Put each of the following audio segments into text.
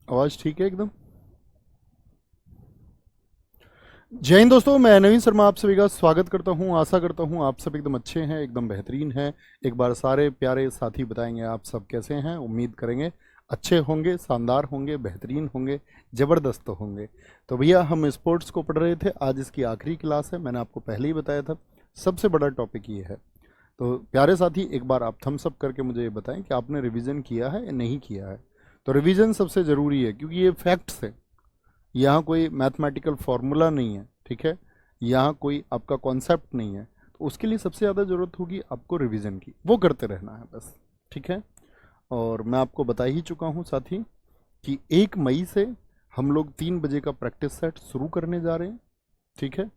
आवाज ठीक है एकदम। जय हिंद दोस्तों, मैं नवीन शर्मा आप सभी का स्वागत करता हूं। आशा करता हूं आप सब एकदम अच्छे हैं, एकदम बेहतरीन हैं। एक बार सारे प्यारे साथी बताएंगे आप सब कैसे हैं। उम्मीद करेंगे अच्छे होंगे, शानदार होंगे, बेहतरीन होंगे, ज़बरदस्त होंगे। तो भैया हम स्पोर्ट्स को पढ़ रहे थे, आज इसकी आखिरी क्लास है। मैंने आपको पहले ही बताया था, सबसे बड़ा टॉपिक ये है। तो प्यारे साथी एक बार आप थम्स अप करके मुझे ये बताएं कि आपने रिवीजन किया है या नहीं किया है। तो रिवीजन सबसे ज़रूरी है क्योंकि ये फैक्ट्स है, यहाँ कोई मैथमेटिकल फॉर्मूला नहीं है, ठीक है। यहाँ कोई आपका कॉन्सेप्ट नहीं है, तो उसके लिए सबसे ज़्यादा ज़रूरत होगी आपको रिवीजन की, वो करते रहना है बस, ठीक है। और मैं आपको बता ही चुका हूँ साथी कि 1 मई से हम लोग 3 बजे का प्रैक्टिस सेट शुरू करने जा रहे हैं, ठीक है।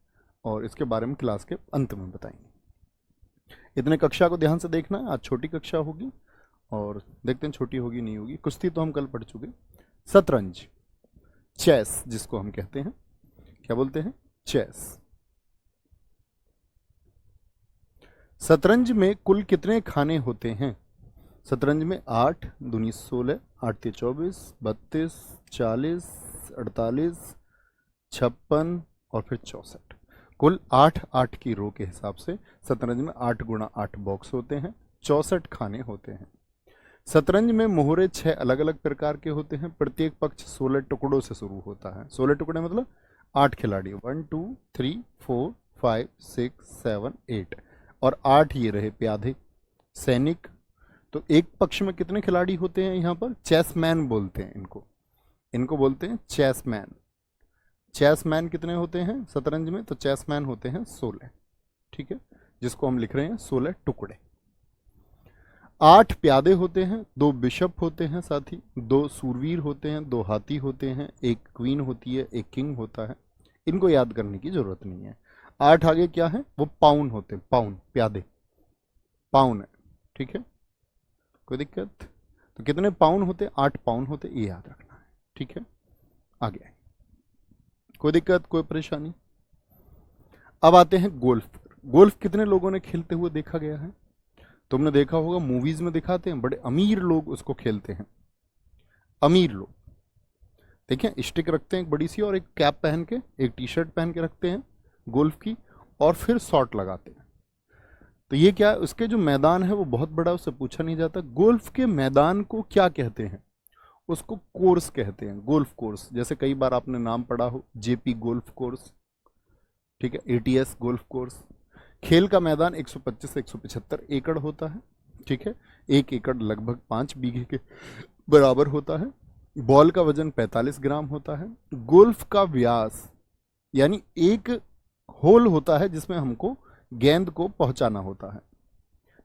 और इसके बारे में क्लास के अंत में बताएंगे। इतने कक्षा को ध्यान से देखना है, आज छोटी कक्षा होगी और देखते हैं छोटी होगी नहीं होगी। कुश्ती तो हम कल पढ़ चुके। शतरंज, चेस जिसको हम कहते हैं, क्या बोलते हैं, चेस। शतरंज में कुल कितने खाने होते हैं? शतरंज में 8 दूनी 16, 8 ते 24, 32, 40, 48, 56 और फिर 64। कुल 8 की रो के हिसाब से शतरंज में 8 × 8 बॉक्स होते हैं, 64 खाने होते हैं। शतरंज में मोहरे 6 अलग अलग प्रकार के होते हैं। प्रत्येक पक्ष 16 टुकड़ों से शुरू होता है। 16 टुकड़े मतलब 8 खिलाड़ी, 1 2 3 4 5 6 7 8 और 8 ये रहे प्यादे सैनिक। तो एक पक्ष में कितने खिलाड़ी होते हैं? यहाँ पर चेसमैन बोलते हैं इनको, इनको बोलते हैं चेसमैन। चेसमैन कितने होते हैं शतरंज में? तो चेसमैन होते हैं 16, ठीक है, जिसको हम लिख रहे हैं 16 टुकड़े। 8 प्यादे होते हैं, 2 बिशप होते हैं साथी, 2 सूरवीर होते हैं, 2 हाथी होते हैं, 1 क्वीन होती है, 1 किंग होता है। इनको याद करने की जरूरत नहीं है। 8 आगे क्या है? वो पाउन होते हैं, पाउन प्यादे, पाउन है, ठीक है, कोई दिक्कत? तो कितने पाउन होते? 8 पाउन होते, ये याद रखना है, ठीक है। आगे कोई दिक्कत, कोई परेशानी? अब आते हैं गोल्फ। गोल्फ कितने लोगों ने खेलते हुए देखा गया है? तुमने देखा होगा मूवीज में दिखाते हैं, बड़े अमीर लोग उसको खेलते हैं, अमीर लोग। देखिए स्टिक रखते हैं एक बड़ी सी और एक कैप पहन के, एक टी शर्ट पहन के रखते हैं गोल्फ की, और फिर शॉट लगाते हैं। तो ये क्या है, उसके जो मैदान है वो बहुत बड़ा, उससे पूछा नहीं जाता। गोल्फ के मैदान को क्या कहते हैं? उसको कोर्स कहते हैं, गोल्फ कोर्स। जैसे कई बार आपने नाम पढ़ा हो, जेपी गोल्फ कोर्स, ठीक है, एटीएस गोल्फ कोर्स। खेल का मैदान 125 से 175 एकड़ होता है, ठीक है। 1 एकड़ लगभग 5 बीघे के बराबर होता है। बॉल का वजन 45 ग्राम होता है। गोल्फ का व्यास, यानी एक होल होता है जिसमें हमको गेंद को पहुंचाना होता है,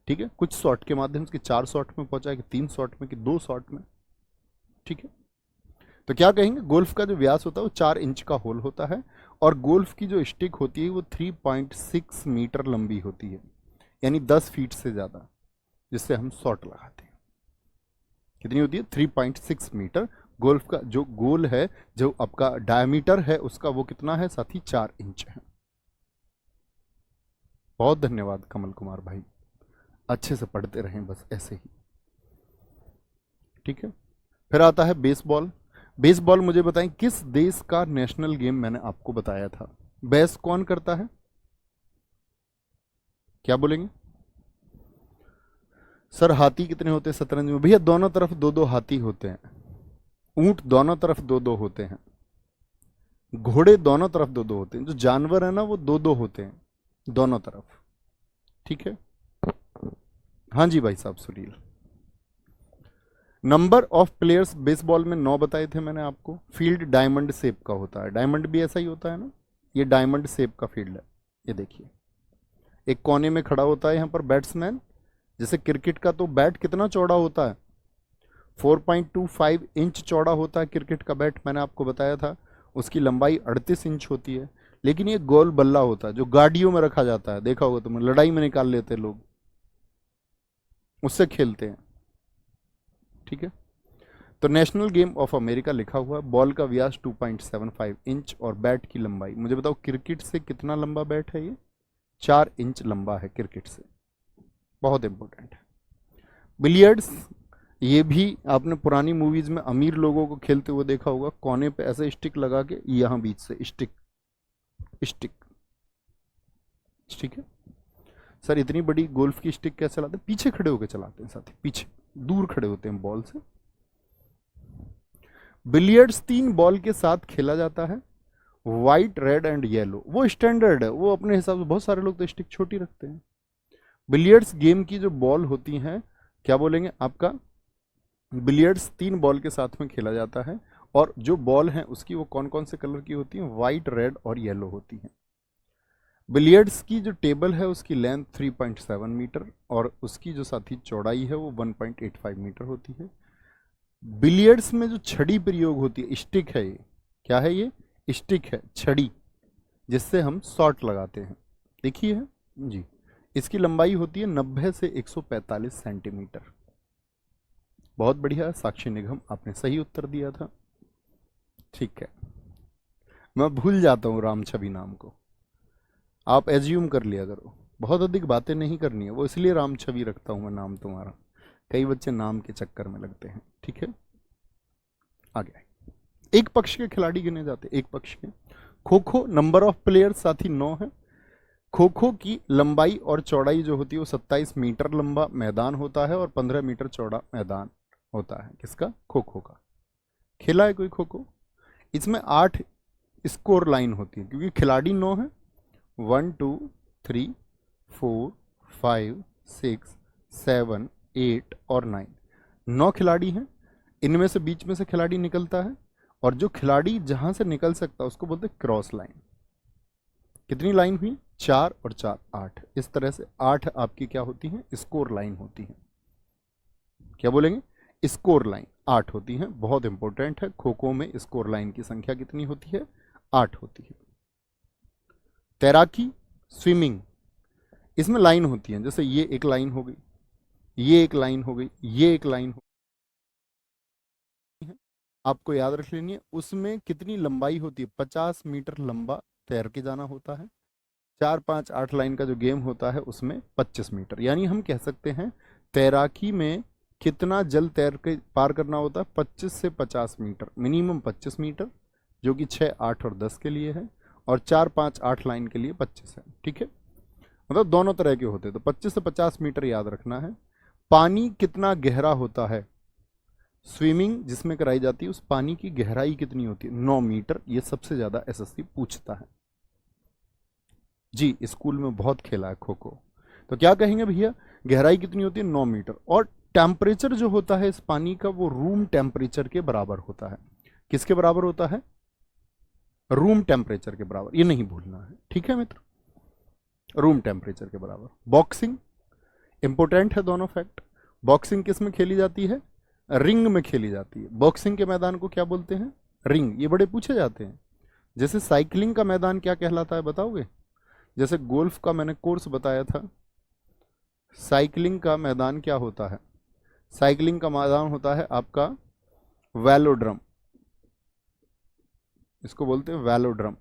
ठीक है। कुछ शॉट के माध्यम से 4 शॉट में पहुंचाए कि 3 शॉट में कि 2 शॉट में, ठीक है। तो क्या कहेंगे, गोल्फ का जो व्यास होता है वो 4 इंच का होल होता है, और गोल्फ की जो स्टिक होती है वो 3.6 मीटर लंबी होती है, यानी 10 फीट से ज़्यादा, जिससे हम शॉट लगाते हैं। कितनी होती है? 3.6 मीटर। गोल्फ का जो गोल है, जो आपका डायमीटर है उसका, वो कितना है साथी? 4 इंच है। बहुत धन्यवाद कमल कुमार भाई, अच्छे से पढ़ते रहें बस ऐसे ही, ठीक है। फिर आता है बेसबॉल। बेसबॉल मुझे बताएं किस देश का नेशनल गेम? मैंने आपको बताया था। बेस कौन करता है? क्या बोलेंगे सर? हाथी कितने होते हैं शतरंज में? भैया दोनों तरफ 2-2 हाथी होते हैं। ऊंट दोनों तरफ 2-2 होते हैं। घोड़े दोनों तरफ 2-2 होते हैं। जो जानवर है ना वो 2-2 होते हैं दोनों तरफ, ठीक है। हाँ जी भाई साहब Sunil. Number of players baseball में 9 बताए थे मैंने आपको। फील्ड डायमंड शेप का होता है, डायमंड भी ऐसा ही होता है ना, ये डायमंड शेप का फील्ड है। ये देखिए एक कोने में खड़ा होता है यहाँ पर बैट्समैन। जैसे क्रिकेट का तो बैट कितना चौड़ा होता है? 4.25 इंच चौड़ा होता है क्रिकेट का बैट, मैंने आपको बताया था। उसकी लंबाई 38 इंच होती है। लेकिन ये गोल बल्ला होता है जो गाड़ियों में रखा जाता है, देखा होगा तुमने, लड़ाई में निकाल लेते हैं लोग, उससे खेलते हैं, ठीक है। तो नेशनल गेम ऑफ अमेरिका लिखा हुआ है। बॉल का व्यास 2.75 इंच और बैट की लंबाई, मुझे बताओ क्रिकेट से कितना लंबा बैट है? ये 4 इंच लंबा है क्रिकेट से, बहुत इंपॉर्टेंट है। बिलियर्ड्स ये भी आपने पुरानी मूवीज में अमीर लोगों को खेलते हुए देखा होगा, कोने पे ऐसे स्टिक लगा के, यहाँ बीच से स्टिक स्टिक, ठीक है सर। इतनी बड़ी गोल्फ की स्टिक कैसे चलाते हैं? पीछे खड़े होकर चलाते हैं साथी, पीछे दूर खड़े होते हैं बॉल से। बिलियर्ड्स 3 बॉल के साथ खेला जाता है, व्हाइट, रेड एंड येलो। वो स्टैंडर्ड है, वो अपने हिसाब से, बहुत सारे लोग तो स्टिक छोटी रखते हैं। बिलियर्ड्स गेम की जो बॉल होती हैं, क्या बोलेंगे आपका, बिलियर्ड्स 3 बॉल के साथ में खेला जाता है, और जो बॉल है उसकी वो कौन कौन से कलर की होती हैं? व्हाइट, रेड और येलो होती हैं। बिलियर्ड्स की जो टेबल है उसकी लेंथ 3.7 मीटर और उसकी जो साथी चौड़ाई है वो 1.85 मीटर होती है। बिलियर्ड्स में जो छड़ी प्रयोग होती है, स्टिक है ये, क्या है ये? स्टिक है, छड़ी, जिससे हम शॉट लगाते हैं, देखिए है जी। इसकी लंबाई होती है 90 से 145 सेंटीमीटर। बहुत बढ़िया साक्षी निगम, आपने सही उत्तर दिया था। ठीक है, मैं भूल जाता हूँ राम छवि नाम को, आप एज्यूम कर लिया करो, बहुत अधिक बातें नहीं करनी है, वो इसलिए राम छवि रखता हूँ मैं नाम तुम्हारा, कई बच्चे नाम के चक्कर में लगते हैं। ठीक है, आगे। एक पक्ष के खिलाड़ी गिने जाते, एक पक्ष के। Kho kho number of players साथी 9 है। खो खो की लंबाई और चौड़ाई जो होती है वो 27 मीटर लंबा मैदान होता है और 15 मीटर चौड़ा मैदान होता है। किसका? खो खो का। खेला है कोई खो खो? इसमें 8 स्कोर लाइन होती है, क्योंकि खिलाड़ी 9 है। 1 2 3 4 5 6 7 8 और 9, 9 खिलाड़ी हैं। इनमें से बीच में से खिलाड़ी निकलता है, और जो खिलाड़ी जहां से निकल सकता है उसको बोलते हैं क्रॉस लाइन। कितनी लाइन हुई? 4 और 4 8। इस तरह से 8 आपकी क्या होती हैं? स्कोर लाइन होती हैं। क्या बोलेंगे? स्कोर लाइन 8 होती हैं। बहुत इंपॉर्टेंट है, खो खो में स्कोर लाइन की संख्या कितनी होती है? 8 होती है। तैराकी, स्विमिंग, इसमें लाइन होती है, जैसे ये एक लाइन हो गई, ये एक लाइन हो गई, ये एक लाइन हो गई, आपको याद रख लेनी है। उसमें कितनी लंबाई होती है? 50 मीटर लंबा तैर के जाना होता है। 4 5 8 लाइन का जो गेम होता है उसमें 25 मीटर, यानी हम कह सकते हैं तैराकी में कितना जल तैर के पार करना होता है? 25 से 50 मीटर, मिनिमम 25 मीटर, जो कि 6 8 और 10 के लिए है, और 4 5 8 लाइन के लिए 25 है। ठीक है, मतलब दोनों तरह के होते हैं, तो 25 से 50 मीटर याद रखना है। पानी कितना गहरा होता है? स्विमिंग जिसमें कराई जाती है उस पानी की गहराई कितनी होती है? 9 मीटर। ये सबसे ज्यादा एसएससी पूछता है जी, स्कूल में बहुत खेला है खो खो। तो क्या कहेंगे भैया? गहराई कितनी होती है? 9 मीटर। और टेम्परेचर जो होता है इस पानी का वो रूम टेम्परेचर के बराबर होता है। किसके बराबर होता है? रूम टेम्परेचर के बराबर, ये नहीं भूलना है। ठीक है मित्र, रूम टेम्परेचर के बराबर। बॉक्सिंग इंपोर्टेंट है दोनों फैक्ट। बॉक्सिंग किस में खेली जाती है? रिंग में खेली जाती है। बॉक्सिंग के मैदान को क्या बोलते हैं? रिंग। ये बड़े पूछे जाते हैं। जैसे साइकिलिंग का मैदान क्या कहलाता है, बताओगे? जैसे गोल्फ का मैंने कोर्स बताया था, साइकिलिंग का मैदान क्या होता है? साइकिलिंग का मैदान होता है आपका वेलोड्रम, इसको बोलते हैं वेलोड्रम।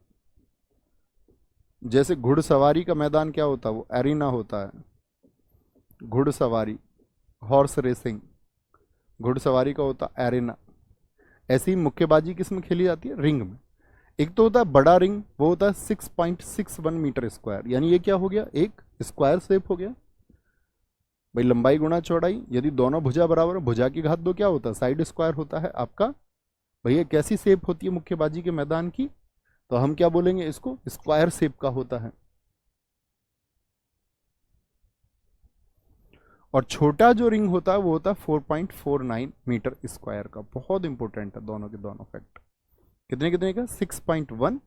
जैसे घुड़सवारी का मैदान क्या होता है? वो एरिना होता है। घुड़सवारी, हॉर्स रेसिंग, घुड़सवारी का होता है एरिना। ऐसी ही मुक्केबाजी किस में खेली जाती है? रिंग में। एक तो होता है बड़ा रिंग, वो होता है 6.61 मीटर स्क्वायर, यानी ये क्या हो गया? एक स्क्वायर शेप हो गया भाई, लंबाई गुणा चौड़ाई। यदि दोनों भुजा बराबर, भुजा की घात 2 क्या होता है? साइड स्क्वायर होता है आपका। भैया कैसी शेप होती है मुक्केबाजी के मैदान की? तो हम क्या बोलेंगे इसको? स्क्वायर शेप का होता है। और छोटा जो रिंग होता है वो होता है 4.49 मीटर स्क्वायर का। बहुत इंपॉर्टेंट है दोनों के दोनों फैक्ट। कितने कितने का? 6.1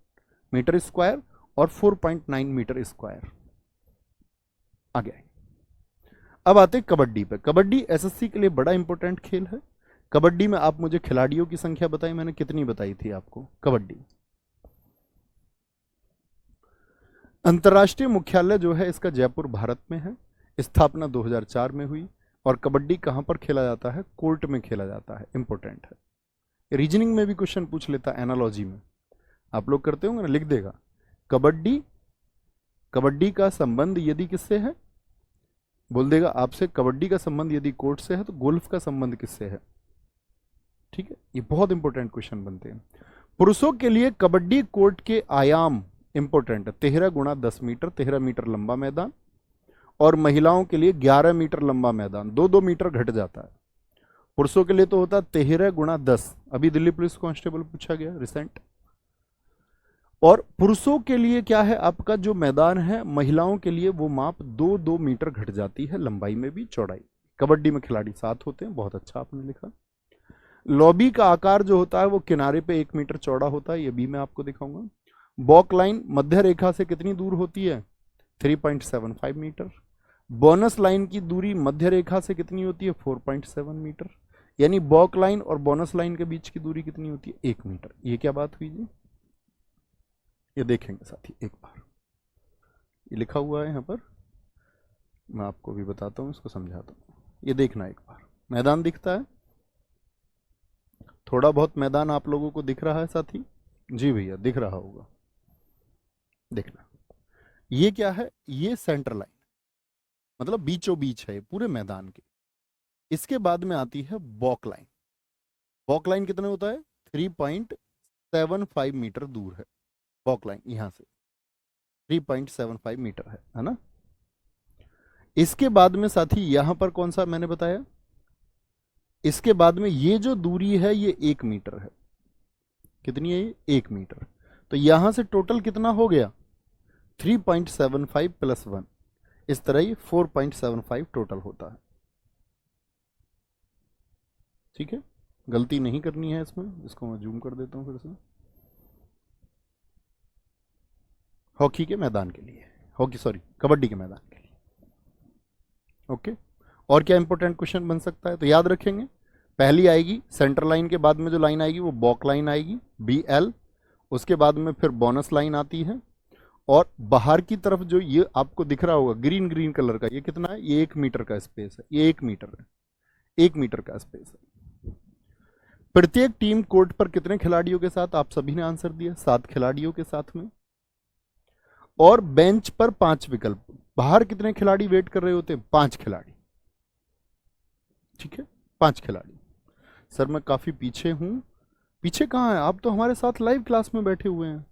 मीटर स्क्वायर और 4.9 मीटर स्क्वायर। आगे अब आते कबड्डी पे। कबड्डी एसएससी के लिए बड़ा इंपॉर्टेंट खेल है। कबड्डी में आप मुझे खिलाड़ियों की संख्या बताई, मैंने कितनी बताई थी आपको? कबड्डी अंतर्राष्ट्रीय मुख्यालय जो है इसका जयपुर भारत में है। स्थापना 2004 में हुई। और कबड्डी कहां पर खेला जाता है? कोर्ट में खेला जाता है। इंपॉर्टेंट है। रीजनिंग में भी क्वेश्चन पूछ लेता है, एनालॉजी में आप लोग करते होंगे ना, लिख देगा। कबड्डी, कबड्डी का संबंध यदि किससे है? बोल देगा आपसे कबड्डी का संबंध यदि कोर्ट से है तो गोल्फ का संबंध किससे है। ठीक है, ये बहुत इंपॉर्टेंट क्वेश्चन बनते हैं। पुरुषों के लिए कबड्डी कोर्ट के आयाम इंपॉर्टेंट है, 13 × 10 मीटर, 13 मीटर लंबा मैदान, और महिलाओं के लिए 11 मीटर लंबा मैदान, 2-2 मीटर घट जाता है। पुरुषों के लिए तो होता है 13 × 10, अभी दिल्ली पुलिस कांस्टेबल पूछा गया रिसेंट। और पुरुषों के लिए क्या है आपका जो मैदान है, महिलाओं के लिए वो माप 2-2 मीटर घट जाती है, लंबाई में भी चौड़ाई। कबड्डी में खिलाड़ी 7 होते हैं, बहुत अच्छा आपने लिखा। लॉबी का आकार जो होता है वो किनारे पे 1 मीटर चौड़ा होता है, ये भी मैं आपको दिखाऊंगा। बॉक लाइन मध्य रेखा से कितनी दूर होती है, 3.75 मीटर। बोनस लाइन की दूरी मध्य रेखा से कितनी होती है, 4.7 मीटर। यानी बॉक लाइन और बोनस लाइन के बीच की दूरी कितनी होती है, 1 मीटर। ये क्या बात हुई जी, ये देखेंगे साथी एक बार, ये लिखा हुआ है यहाँ पर, मैं आपको भी बताता हूँ, इसको समझाता हूँ। ये देखना एक बार, मैदान दिखता है, थोड़ा बहुत मैदान आप लोगों को दिख रहा है साथी? जी भैया दिख रहा होगा। देखना, ये क्या है, ये सेंटर लाइन, मतलब बीचों बीच है पूरे मैदान के। इसके बाद में आती है बॉक लाइन। बॉक लाइन कितने होता है, 3.75 मीटर दूर है बॉक लाइन, यहां से 3.75 मीटर है ना। इसके बाद में साथी यहां पर कौन सा मैंने बताया, इसके बाद में ये जो दूरी है ये 1 मीटर है। कितनी है ये, 1 मीटर। तो यहां से टोटल कितना हो गया, 3.75 + 1, इस तरह ही 4.75 टोटल होता है। ठीक है, गलती नहीं करनी है इसमें, इसको मैं जूम कर देता हूं फिर से। हॉकी के मैदान के लिए, कबड्डी के मैदान के लिए। ओके, और क्या इंपॉर्टेंट क्वेश्चन बन सकता है, तो याद रखेंगे, पहली आएगी सेंटर लाइन के बाद में जो लाइन आएगी वो बॉक लाइन आएगी, BL। उसके बाद में फिर बोनस लाइन आती है, और बाहर की तरफ जो ये आपको दिख रहा होगा ग्रीन ग्रीन कलर का, ये कितना है, ये 1 मीटर का स्पेस है, ये 1 मीटर है, 1 मीटर का स्पेस है। प्रत्येक टीम कोर्ट पर कितने खिलाड़ियों के साथ, आप सभी ने आंसर दिया, 7 खिलाड़ियों के साथ में। और बेंच पर 5 विकल्प, बाहर कितने खिलाड़ी वेट कर रहे होते हैं, 5 खिलाड़ी। ठीक है, 5 खिलाड़ी। सर मैं काफी पीछे हूं, पीछे कहां है, आप तो हमारे साथ लाइव क्लास में बैठे हुए हैं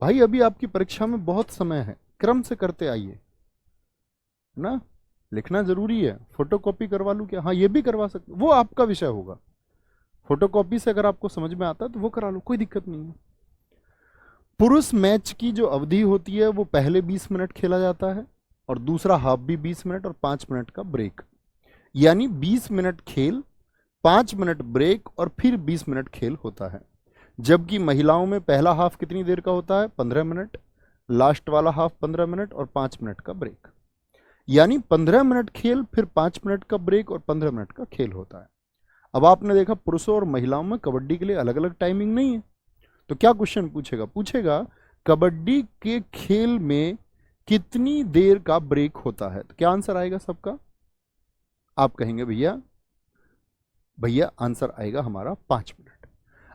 भाई, अभी आपकी परीक्षा में बहुत समय है, क्रम से करते आइए ना, लिखना जरूरी है। फोटोकॉपी करवा लूं क्या, हाँ ये भी करवा सकते, वो आपका विषय होगा, फोटोकॉपी से अगर आपको समझ में आता है तो वो करा लो, कोई दिक्कत नहीं है। पुरुष मैच की जो अवधि होती है वो पहले 20 मिनट खेला जाता है, और दूसरा हाफ भी 20 मिनट, और 5 मिनट का ब्रेक, यानी 20 मिनट खेल, 5 मिनट ब्रेक, और फिर 20 मिनट खेल होता है। जबकि महिलाओं में पहला हाफ कितनी देर का होता है, 15 मिनट, लास्ट वाला हाफ 15 मिनट, और 5 मिनट का ब्रेक। यानी 15 मिनट खेल, फिर 5 मिनट का ब्रेक, और 15 मिनट का खेल होता है। अब आपने देखा पुरुषों और महिलाओं में कबड्डी के लिए अलग अलग टाइमिंग नहीं है, तो क्या क्वेश्चन पूछेगा कबड्डी के खेल में कितनी देर का ब्रेक होता है, तो क्या आंसर आएगा सबका, आप कहेंगे भैया आंसर आएगा हमारा 5 मिनट।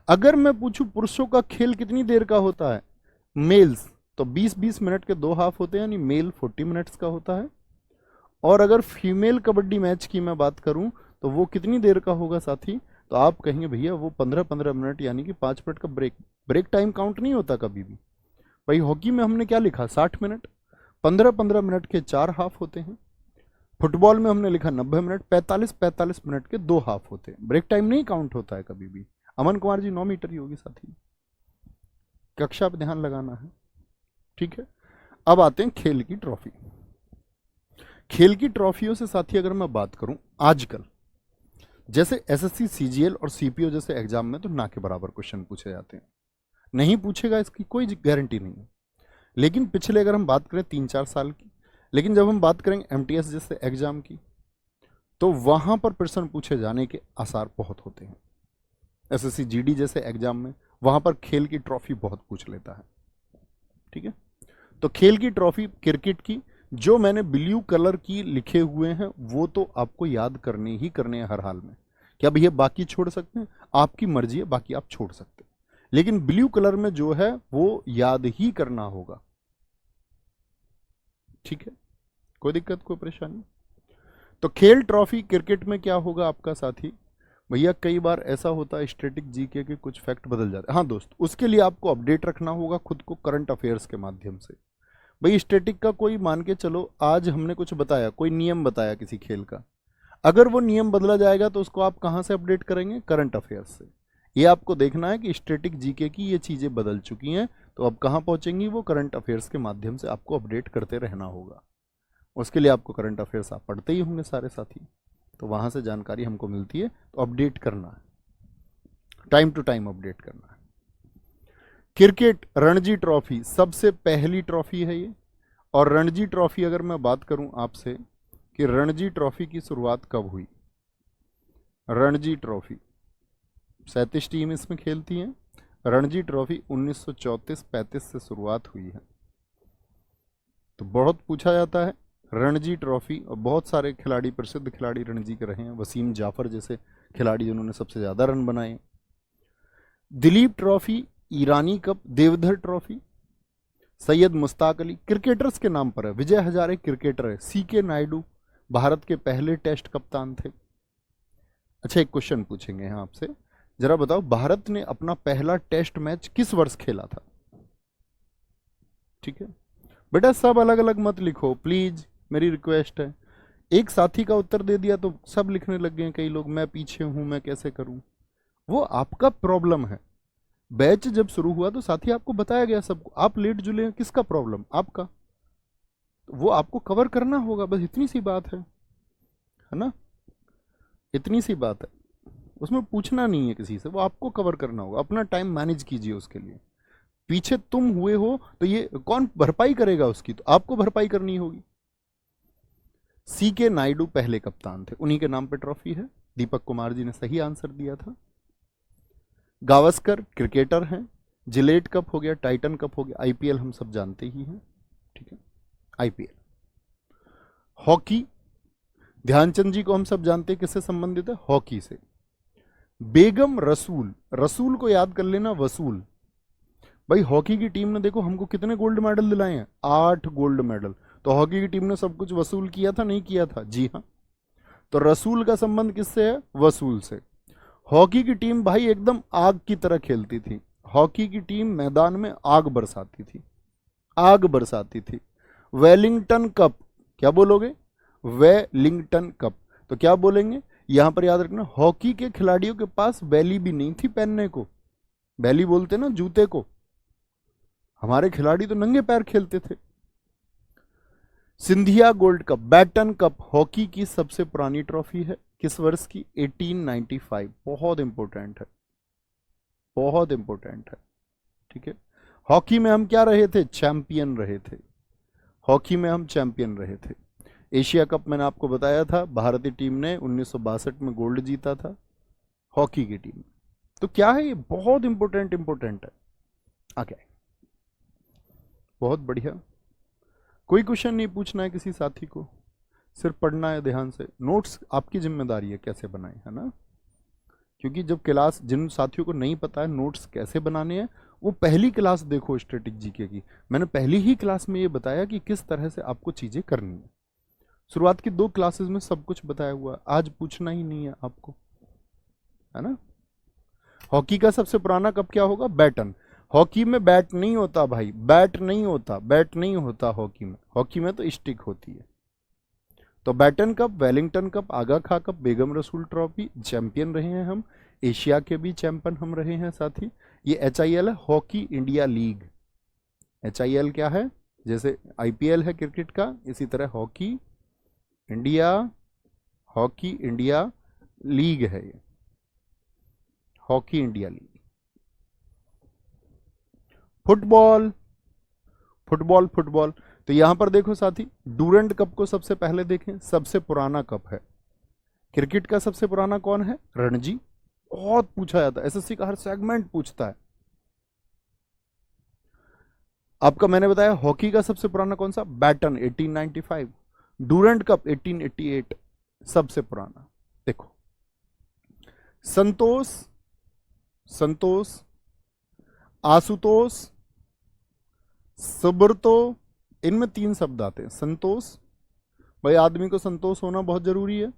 अगर मैं पूछूं पुरुषों का खेल कितनी देर का होता है, मेल्स, तो 20-20 मिनट के 2 हाफ होते हैं, यानी मेल 40 मिनट्स का होता है। और अगर फीमेल कबड्डी मैच की मैं बात करूं तो वो कितनी देर का होगा साथी, तो आप कहेंगे भैया वो 15-15 मिनट, यानी कि 5 मिनट का ब्रेक टाइम काउंट नहीं होता कभी भी भाई। हॉकी में हमने क्या लिखा, 60 मिनट, 15-15 मिनट के 4 हाफ होते हैं। फुटबॉल में हमने लिखा 90 मिनट, 45-45 मिनट के 2 हाफ होते हैं, ब्रेक टाइम नहीं काउंट होता है कभी भी। अमन कुमार जी 9 मीटर ही होगी साथी, कक्षा पर ध्यान लगाना है। ठीक है, अब आते हैं खेल की ट्रॉफी। खेल की ट्रॉफियों से साथी अगर मैं बात करूं, आजकल जैसे SSC CGL और CPO जैसे एग्जाम में तो ना के बराबर क्वेश्चन पूछे जाते हैं, नहीं पूछेगा इसकी कोई गारंटी नहीं है। लेकिन पिछले अगर हम बात करें 3-4 साल की, लेकिन जब हम बात करेंगे MTS जैसे एग्जाम की, तो वहां पर प्रश्न पूछे जाने के आसार बहुत होते हैं। SSC GD जैसे एग्जाम में वहां पर खेल की ट्रॉफी बहुत पूछ लेता है। ठीक है, तो खेल की ट्रॉफी क्रिकेट की जो मैंने ब्लू कलर की लिखे हुए हैं वो तो आपको याद करने ही करने हैं हर हाल में। क्या भैया बाकी छोड़ सकते हैं, आपकी मर्जी है, बाकी आप छोड़ सकते हैं, लेकिन ब्लू कलर में जो है वो याद ही करना होगा। ठीक है, कोई दिक्कत कोई परेशानी। तो खेल ट्रॉफी क्रिकेट में क्या होगा आपका साथी भैया, कई बार ऐसा होता है स्टैटिक जीके के कुछ फैक्ट बदल जाते हैं। हाँ दोस्त, उसके लिए आपको अपडेट रखना होगा खुद को करंट अफेयर्स के माध्यम से। भाई स्टैटिक का कोई मान के चलो, आज हमने कुछ बताया, कोई नियम बताया किसी खेल का, अगर वो नियम बदला जाएगा तो उसको आप कहाँ से अपडेट करेंगे? करंट अफेयर्स से। ये आपको देखना है कि स्टैटिक जीके की ये चीज़ें बदल चुकी हैं, तो अब कहाँ पहुँचेंगी वो? करंट अफेयर्स के माध्यम से आपको अपडेट करते रहना होगा। उसके लिए आपको करंट अफेयर्स आप पढ़ते ही होंगे सारे साथी, तो वहाँ से जानकारी हमको मिलती है, तो अपडेट करना है, टाइम टू टाइम अपडेट करना है। क्रिकेट रणजी ट्रॉफी सबसे पहली ट्रॉफी है ये। और रणजी ट्रॉफी अगर मैं बात करूं आपसे कि रणजी ट्रॉफी की शुरुआत कब हुई, रणजी ट्रॉफी 37 टीम इसमें खेलती हैं। रणजी ट्रॉफी 1934-35 से शुरुआत हुई है। तो बहुत पूछा जाता है रणजी ट्रॉफी, और बहुत सारे खिलाड़ी, प्रसिद्ध खिलाड़ी रणजी के रहे हैं, वसीम जाफर जैसे खिलाड़ी जिन्होंने सबसे ज़्यादा रन बनाए। Duleep trophy, Irani cup, Deodhar trophy, Syed Mushtaq Ali cricketers के नाम पर है। विजय हजारे क्रिकेटर है। सीके नायडू भारत के पहले टेस्ट कप्तान थे। अच्छा, एक क्वेश्चन पूछेंगे यहाँ आपसे, जरा बताओ भारत ने अपना पहला टेस्ट मैच किस वर्ष खेला था? ठीक है बेटा, सब अलग अलग मत लिखो प्लीज, मेरी रिक्वेस्ट है। एक साथी का उत्तर दे दिया तो सब लिखने लग गए कई लोग, मैं पीछे हूं, मैं कैसे करूं। वो आपका प्रॉब्लम है। बैच जब शुरू हुआ तो साथी आपको बताया गया सबको, आप लेट जुले, किसका प्रॉब्लम? आपका। तो वो आपको कवर करना होगा, बस इतनी सी बात है ना, इतनी सी बात है। उसमें पूछना नहीं है किसी से, वो आपको कवर करना होगा। अपना टाइम मैनेज कीजिए उसके लिए। पीछे तुम हुए हो तो ये कौन भरपाई करेगा उसकी? तो आपको भरपाई करनी होगी। सीके नायडू पहले कप्तान थे, उन्हीं के नाम पे ट्रॉफी है। दीपक कुमार जी ने सही आंसर दिया था। गावस्कर क्रिकेटर हैं। जिलेट कप हो गया, टाइटन कप हो गया, आईपीएल हम सब जानते ही हैं, ठीक है, आईपीएल। हॉकी, ध्यानचंद जी को हम सब जानते हैं किससे संबंधित है? हॉकी से। बेगम रसूल, रसूल को याद कर लेना, वसूल। भाई हॉकी की टीम ने देखो हमको कितने गोल्ड मेडल दिलाए हैं, 8 गोल्ड मेडल। तो हॉकी की टीम ने सब कुछ वसूल किया था, नहीं किया था? जी हाँ। तो रसूल का संबंध किससे है? वसूल से। हॉकी की टीम भाई एकदम आग की तरह खेलती थी। हॉकी की टीम मैदान में आग बरसाती थी, आग बरसाती थी। वेलिंगटन कप, क्या बोलोगे? Wellington cup. तो क्या बोलेंगे यहां पर? याद रखना, हॉकी के खिलाड़ियों के पास बैली भी नहीं थी पहनने को। बैली बोलते ना जूते को, हमारे खिलाड़ी तो नंगे पैर खेलते थे। Scindia gold cup, Beighton cup hockey की सबसे पुरानी ट्रॉफी है। किस वर्ष की? 1895। बहुत इंपॉर्टेंट है, बहुत इंपॉर्टेंट है, ठीक है। हॉकी में हम क्या रहे थे? चैंपियन रहे थे। हॉकी में हम चैंपियन रहे थे। एशिया कप मैंने आपको बताया था, भारतीय टीम ने 1962 में गोल्ड जीता था, हॉकी की टीम। तो क्या है ये? बहुत इंपॉर्टेंट इंपॉर्टेंट है। आगे, बहुत बढ़िया। कोई क्वेश्चन नहीं पूछना है किसी साथी को, सिर्फ पढ़ना है ध्यान से। नोट्स आपकी जिम्मेदारी है कैसे बनाए, है ना, क्योंकि जब क्लास, जिन साथियों को नहीं पता है नोट्स कैसे बनाने हैं, वो पहली क्लास देखो स्टैटिक जीके की। मैंने पहली ही क्लास में ये बताया कि किस तरह से आपको चीज़ें करनी है। शुरुआत की 2 क्लासेस में सब कुछ बताया हुआ, आज पूछना ही नहीं है आपको, है ना। हॉकी का सबसे पुराना कप क्या होगा? बैटन। हॉकी में बैट नहीं होता भाई, बैट नहीं होता, बैट नहीं होता हॉकी में। हॉकी में तो स्टिक होती है। तो बैटन कप, वेलिंगटन कप, आगा खा कप, बेगम रसूल ट्रॉफी, चैंपियन रहे हैं हम। एशिया के भी चैंपियन हम रहे हैं साथी। ये HIL है, हॉकी इंडिया लीग। HIL क्या है? जैसे IPL है क्रिकेट का, इसी तरह hockey India, hockey India league है ये, hockey India league. Football, football, football. तो यहां पर देखो साथी, डूरंड कप को सबसे पहले देखें, सबसे पुराना कप है। क्रिकेट का सबसे पुराना कौन है? रणजी। बहुत पूछा जाता है, SSC का हर सेगमेंट पूछता है। आपका मैंने बताया हॉकी का सबसे पुराना कौन सा? बैटन 1895। डूरंड कप 1888 सबसे पुराना। देखो, संतोष, संतोष, आशुतोष, सुब्रतो, इनमें 3 शब्द आते हैं, संतोष, भाई आदमी को संतोष होना बहुत जरूरी है।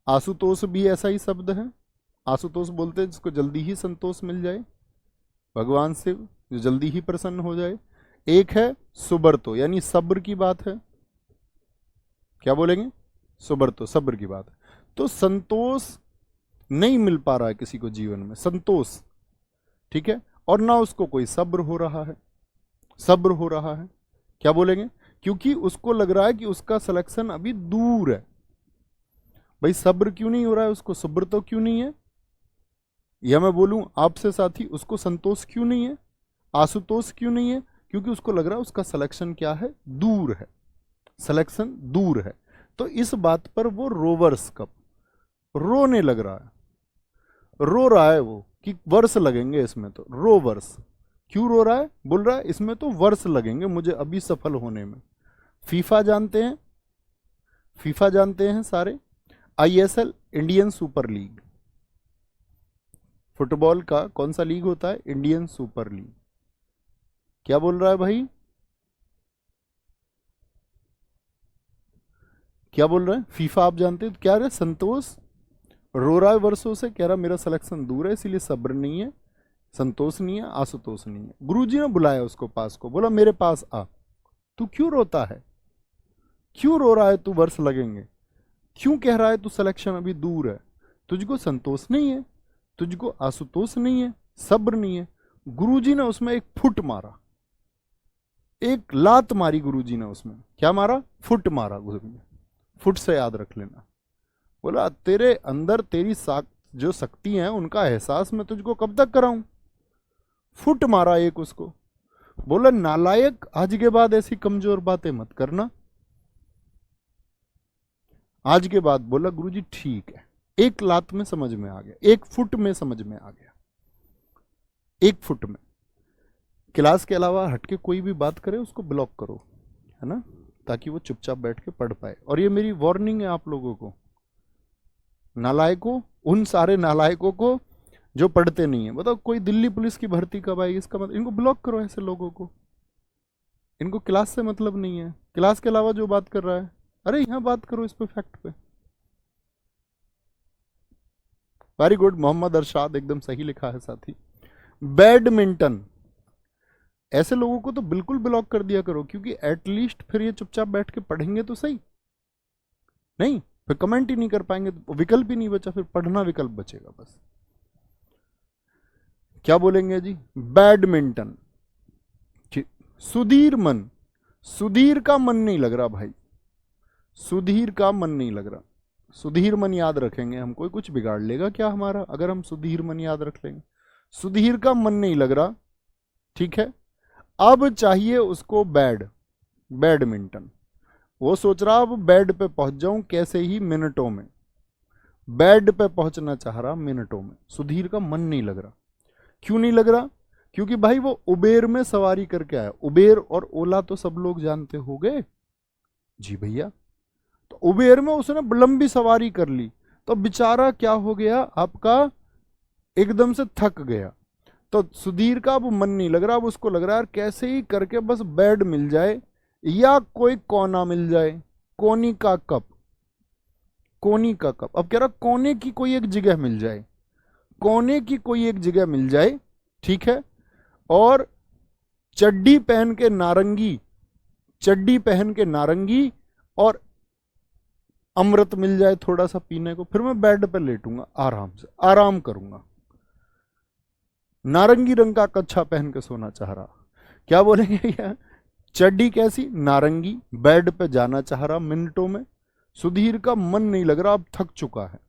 आशुतोष भी ऐसा ही शब्द है। आशुतोष बोलते हैं जिसको जल्दी ही संतोष मिल जाए भगवान से, जो जल्दी ही प्रसन्न हो जाए। एक है सुबर्तो, यानी सब्र की बात है। क्या बोलेंगे? सुबर्तो, सब्र की बात है। तो संतोष नहीं मिल पा रहा है किसी को जीवन में, संतोष, ठीक है, और ना उसको कोई सब्र हो रहा है। सब्र हो रहा है, क्या बोलेंगे? क्योंकि उसको लग रहा है कि उसका सिलेक्शन अभी दूर है। भाई सब्र क्यों नहीं हो रहा है उसको? सब्र तो क्यों नहीं है? या मैं बोलूं आपसे साथी, उसको संतोष क्यों नहीं है? आशुतोष क्यों नहीं है? क्योंकि उसको लग रहा है उसका सिलेक्शन क्या है? दूर है, सिलेक्शन दूर है। तो इस बात पर वो रोवर्स कप रोने लग रहा है, रो रहा है वो कि वर्ष लगेंगे इसमें, तो रो वर्ष। क्यों रो रहा है? बोल रहा है इसमें तो वर्ष लगेंगे मुझे अभी सफल होने में। फीफा जानते हैं? फीफा जानते हैं सारे? ISL, Indian super league, football का कौन सा लीग होता है? Indian super league. क्या बोल रहा है भाई? क्या बोल रहे हैं? फीफा आप जानते हैं? क्या रहे? संतोष रो रहा है वर्षों से, कह रहा मेरा सिलेक्शन दूर है, इसीलिए सब्र नहीं है, संतोष नहीं है, आशुतोष नहीं है। गुरुजी ने बुलाया उसको पास को, बोला मेरे पास आ, तू क्यों रोता है? क्यों रो रहा है तू? वर्ष लगेंगे। क्यों कह रहा है तू सिलेक्शन अभी दूर है? तुझको संतोष नहीं है, तुझको आशुतोष नहीं है, सब्र नहीं है। गुरुजी ने उसमें एक फुट मारा, एक लात मारी गुरुजी ने उसमें। क्या मारा? फुट मारा गुरुजी ने। फुट से याद रख लेना। बोला तेरे अंदर तेरी जो शक्ति है उनका एहसास मैं तुझको कब तक कराऊं? फुट मारा एक उसको। बोला नालायक, आज के बाद ऐसी कमजोर बातें मत करना। आज के बाद बोला गुरुजी ठीक है। एक लात में समझ में आ गया, एक फुट में समझ में आ गया, एक फुट में। क्लास के अलावा हटके कोई भी बात करे उसको ब्लॉक करो, है ना, ताकि वो चुपचाप बैठ के पढ़ पाए। और ये मेरी वार्निंग है आप लोगों को, नालायकों, उन सारे नालायकों को जो पढ़ते नहीं है। बताओ कोई दिल्ली पुलिस की भर्ती कब आएगी? इसका मतलब इनको ब्लॉक करो, ऐसे लोगों को। इनको क्लास से मतलब नहीं है, क्लास के अलावा जो बात कर रहा है, अरे यहां बात करो इस पे, फैक्ट पे। वेरी गुड, मोहम्मद अरशाद, एकदम सही लिखा है साथी। बैडमिंटन, ऐसे लोगों को तो बिल्कुल ब्लॉक कर दिया करो, क्योंकि एटलीस्ट फिर ये चुपचाप बैठ के पढ़ेंगे तो सही। नहीं, फिर कमेंट ही नहीं कर पाएंगे, तो विकल्प ही नहीं बचा, फिर पढ़ना विकल्प बचेगा बस। क्या बोलेंगे जी? बैडमिंटन। सुधीर मन, सुधीर का मन नहीं लग रहा भाई, सुधीर का मन नहीं लग रहा। सुधीर मन याद रखेंगे हम, कोई कुछ बिगाड़ लेगा क्या हमारा अगर हम सुधीर मन याद रख लेंगे? सुधीर का मन नहीं लग रहा, ठीक है। अब चाहिए उसको बैडमिंटन। वो सोच रहा अब बेड पे पहुंच जाऊं कैसे ही, मिनटों में। बेड पे पहुंचना चाह रहा मिनटों में। सुधीर का मन नहीं लग रहा। क्यों नहीं लग रहा? क्योंकि भाई वो उबेर में सवारी करके आया। उबेर और ओला तो सब लोग जानते हो गए जी भैया। तो उबेर में उसने लंबी सवारी कर ली, तो बेचारा क्या हो गया आपका, एकदम से थक गया। तो सुधीर का अब मन नहीं लग रहा, अब उसको लग रहा है कैसे ही करके बस बेड मिल जाए या कोई कोना मिल जाए, कोनी का कप, कोनी का कप। अब कह रहा कोने की कोई एक जगह मिल जाए, कोने की कोई एक जगह मिल जाए, ठीक है। और चड्डी पहन के नारंगी, चड्डी पहन के नारंगी, और अमृत मिल जाए थोड़ा सा पीने को, फिर मैं बेड पर लेटूंगा आराम से, आराम करूंगा। नारंगी रंग का कच्छा पहन के सोना चाह रहा। क्या बोलेंगे यार? चड्डी कैसी? नारंगी, बेड पे जाना चाह रहा मिनटों में। सुधीर का मन नहीं लग रहा, अब थक चुका है।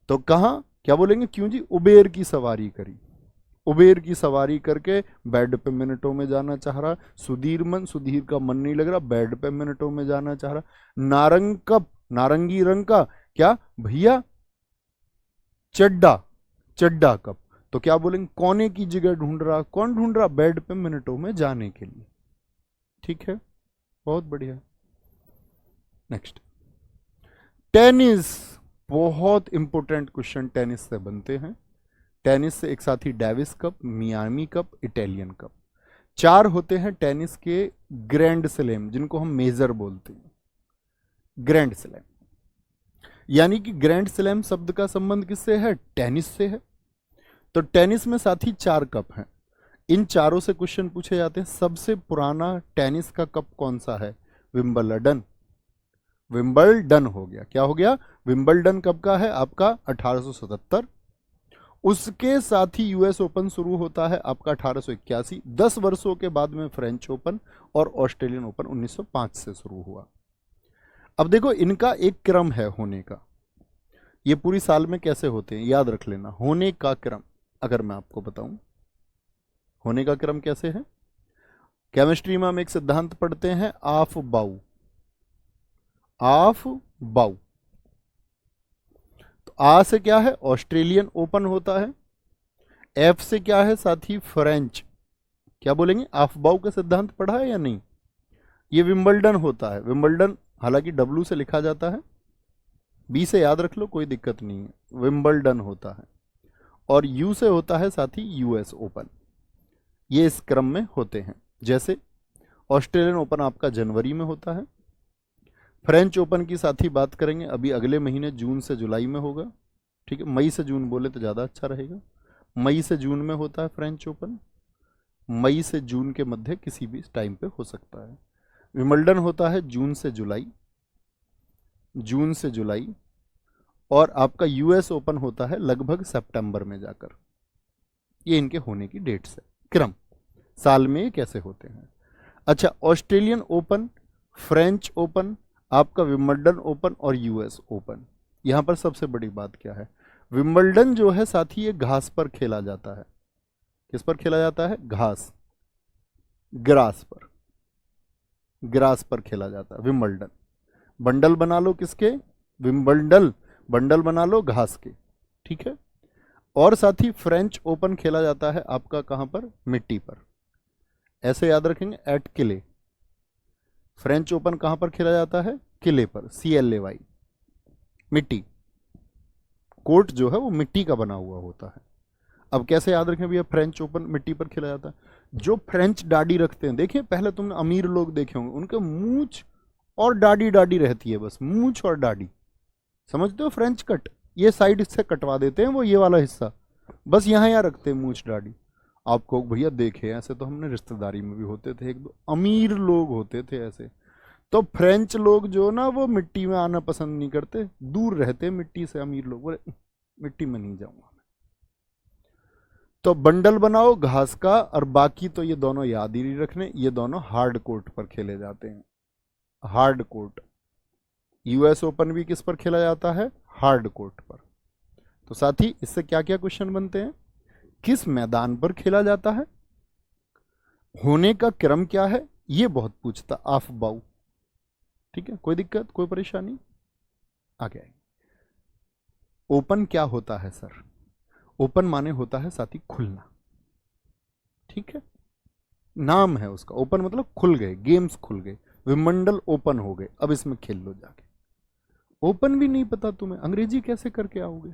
तो कहा, क्या बोलेंगे? क्यों जी? उबेर की सवारी करी, उबेर की सवारी करके बेड पे मिनटों में जाना चाह रहा। सुधीर का मन नहीं लग रहा, बेड पे मिनटों में जाना चाह रहा। नारंग कप, नारंगी रंग का, क्या भैया? चड्डा, चड्डा कप। तो क्या बोलेंगे? कोने की जगह ढूंढ रहा। कौन ढूंढ रहा? बेड पे मिनटों में जाने के लिए। ठीक है, बहुत बढ़िया। Next, tennis. बहुत इंपॉर्टेंट क्वेश्चन टेनिस से बनते हैं। टेनिस से एक साथी Davis cup, Miami cup, Italian cup. 4 होते हैं टेनिस के ग्रैंड स्लैम, जिनको हम मेजर बोलते हैं, ग्रैंड स्लैम। यानी कि ग्रैंड स्लैम शब्द का संबंध किससे है? टेनिस से है। तो टेनिस में साथी 4 कप हैं। इन चारों से क्वेश्चन पूछे जाते हैं। सबसे पुराना टेनिस का कप कौन सा है? विंबलडन। विंबलडन हो गया। क्या हो गया? विंबलडन कब का है आपका? 1877। उसके साथ ही यूएस ओपन शुरू होता है आपका 1881। 10 वर्षों के बाद में फ्रेंच ओपन और ऑस्ट्रेलियन ओपन 1905 से शुरू हुआ। अब देखो, इनका एक क्रम है होने का। ये पूरी साल में कैसे होते हैं याद रख लेना। होने का क्रम अगर मैं आपको बताऊं, होने का क्रम कैसे है? केमिस्ट्री में हम एक सिद्धांत पढ़ते हैं, ऑफ बाउ। ऑफ बाउ। तो आ से क्या है? ऑस्ट्रेलियन ओपन होता है। एफ से क्या है साथी? फ्रेंच। क्या बोलेंगे? ऑफ बाउ का सिद्धांत पढ़ा है या नहीं? ये विंबलडन होता है। विंबलडन हालांकि डब्ल्यू से लिखा जाता है, बी से याद रख लो, कोई दिक्कत नहीं है। विंबलडन होता है। और यू से होता है साथी यूएस ओपन। ये इस क्रम में होते हैं। जैसे ऑस्ट्रेलियन ओपन आपका जनवरी में होता है। फ्रेंच ओपन की साथी बात करेंगे अभी अगले महीने जून से जुलाई में होगा। ठीक है, मई से जून बोले तो ज़्यादा अच्छा रहेगा। मई से जून में होता है फ्रेंच ओपन। मई से जून के मध्य किसी भी टाइम पे हो सकता है। विंबलडन होता है जून से जुलाई। जून से जुलाई। और आपका यूएस ओपन होता है लगभग सितंबर में जाकर। ये इनके होने की डेट्स है, क्रम साल में ये कैसे होते हैं। अच्छा, ऑस्ट्रेलियन ओपन, फ्रेंच ओपन, आपका विंबलडन ओपन और यूएस ओपन। यहां पर सबसे बड़ी बात क्या है? विंबलडन जो है साथी ये घास पर खेला जाता है। किस पर खेला जाता है? घास, ग्रास पर। ग्रास पर खेला जाता है विंबलडन। बंडल बना लो किसके? विंबलडन बंडल बना लो घास के। ठीक है। और साथ ही फ्रेंच ओपन खेला जाता है आपका कहां पर? मिट्टी पर। ऐसे याद रखेंगे, एट किले। फ्रेंच ओपन कहां पर खेला जाता है? किले पर, CLAY। मिट्टी, कोर्ट जो है वो मिट्टी का बना हुआ होता है। अब कैसे याद रखें भैया? फ्रेंच ओपन मिट्टी पर खेला जाता है। जो फ्रेंच दाढ़ी रखते हैं, देखिए पहले तुमने अमीर लोग देखे होंगे, उनके मूंछ और दाढ़ी दाढ़ी रहती है, बस मूंछ और दाढ़ी। समझते हो? French cut. ये साइड से कटवा देते हैं वो, ये वाला हिस्सा बस यहाँ यहाँ रखते हैं मूंछ दाढ़ी। आपको भैया देखे ऐसे तो हमने रिश्तेदारी में भी होते थे, एक दो अमीर लोग होते थे ऐसे। तो फ्रेंच लोग जो ना वो मिट्टी में आना पसंद नहीं करते, दूर रहते मिट्टी से। अमीर लोग बोले मिट्टी में नहीं जाऊंगा। तो बंडल बनाओ घास का। और बाकी तो ये दोनों याद ही नहीं रखने, ये दोनों हार्ड कोर्ट पर खेले जाते हैं। Hard court. यूएस ओपन भी किस पर खेला जाता है? हार्ड कोर्ट पर। तो साथ ही इससे क्या क्या क्वेश्चन बनते हैं? किस मैदान पर खेला जाता है? होने का क्रम क्या है? ये बहुत पूछता। ऑफ बाउ। ठीक है, कोई दिक्कत, कोई परेशानी? आगे आएंगे। ओपन क्या होता है सर? ओपन माने होता है साथी खुलना। ठीक है, नाम है उसका। ओपन मतलब खुल गए, गेम्स खुल गए, विंबलडन ओपन हो गए, अब इसमें खेल लो जाके। ओपन भी नहीं पता तुम्हें? अंग्रेजी कैसे करके आओगे?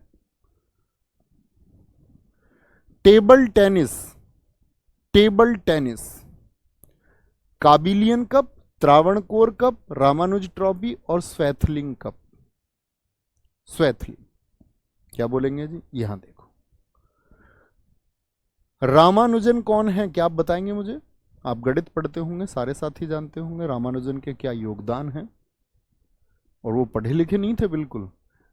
Table tennis. Table tennis, Corbillon cup, Travancore cup, Ramanuj trophy और स्वैथलिंग कप। स्वैथलिंग क्या बोलेंगे जी? यहां देखो, रामानुजन कौन है? क्या आप बताएंगे मुझे? आप गणित पढ़ते होंगे, सारे साथी जानते होंगे रामानुजन के क्या योगदान है। और वो पढ़े लिखे नहीं थे बिल्कुल।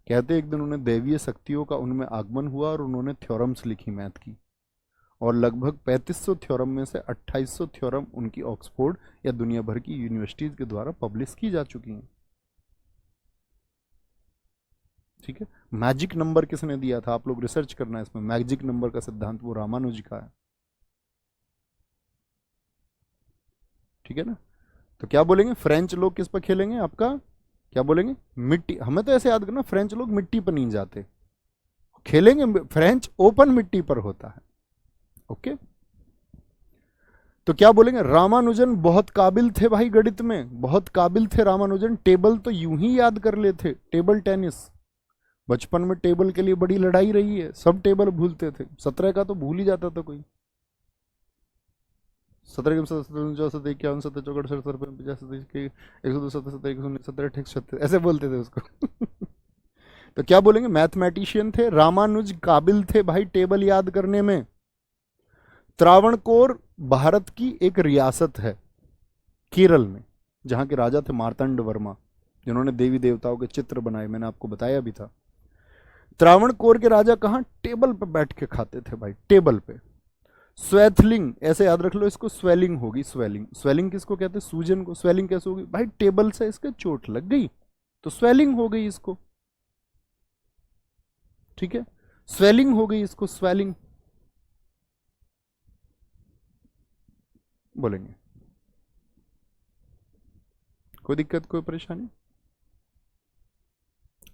कहते एक दिन उन्हें दैवीय शक्तियों का उनमें आगमन हुआ और उन्होंने थ्योरम्स लिखी मैथ की। और लगभग 3500 थ्योरम में से 2800 थ्योरम उनकी ऑक्सफोर्ड या दुनिया भर की यूनिवर्सिटीज के द्वारा पब्लिश की जा चुकी हैं। ठीक है। मैजिक नंबर किसने दिया था? आप लोग रिसर्च करना है इसमें। मैजिक नंबर का सिद्धांत वो रामानुज का है। ठीक है ना। तो क्या बोलेंगे? फ्रेंच लोग किस पर खेलेंगे आपका? क्या बोलेंगे? मिट्टी। हमें तो ऐसे याद करना, फ्रेंच लोग मिट्टी पर नहीं जाते, खेलेंगे फ्रेंच ओपन मिट्टी पर होता है। ओके। तो क्या बोलेंगे? रामानुजन बहुत काबिल थे भाई गणित में, बहुत काबिल थे रामानुजन। टेबल तो यूं ही याद कर लेते। टेबल टेनिस, बचपन में टेबल के लिए बड़ी लड़ाई रही है, सब टेबल भूलते थे। 17 का तो भूल ही जाता था कोई। 17 के 17 64 51 70 64 67 50 70 102 77 119 70 36 ऐसे बोलते थे उसको। तो क्या बोलेंगे, मैथमेटिशियन थे, रामानुज काबिल थे भाई टेबल याद करने में। त्रावणकोर भारत की एक रियासत है केरल में, जहां के राजा थे मार्तंड वर्मा, जिन्होंने देवी देवताओं के चित्र बनाए, मैंने आपको बताया भी था। त्रावणकोर के राजा कहां, टेबल पे बैठ के खाते थे भाई, टेबल पे। स्वेथलिंग, ऐसे याद रख लो इसको, स्वेलिंग होगी, स्वेलिंग। स्वेलिंग किसको कहते हैं, सूजन को। स्वेलिंग कैसे होगी भाई, टेबल से इसके चोट लग गई तो स्वेलिंग हो गई इसको, ठीक है, स्वेलिंग हो गई इसको, स्वेलिंग बोलेंगे। कोई दिक्कत, कोई परेशानी?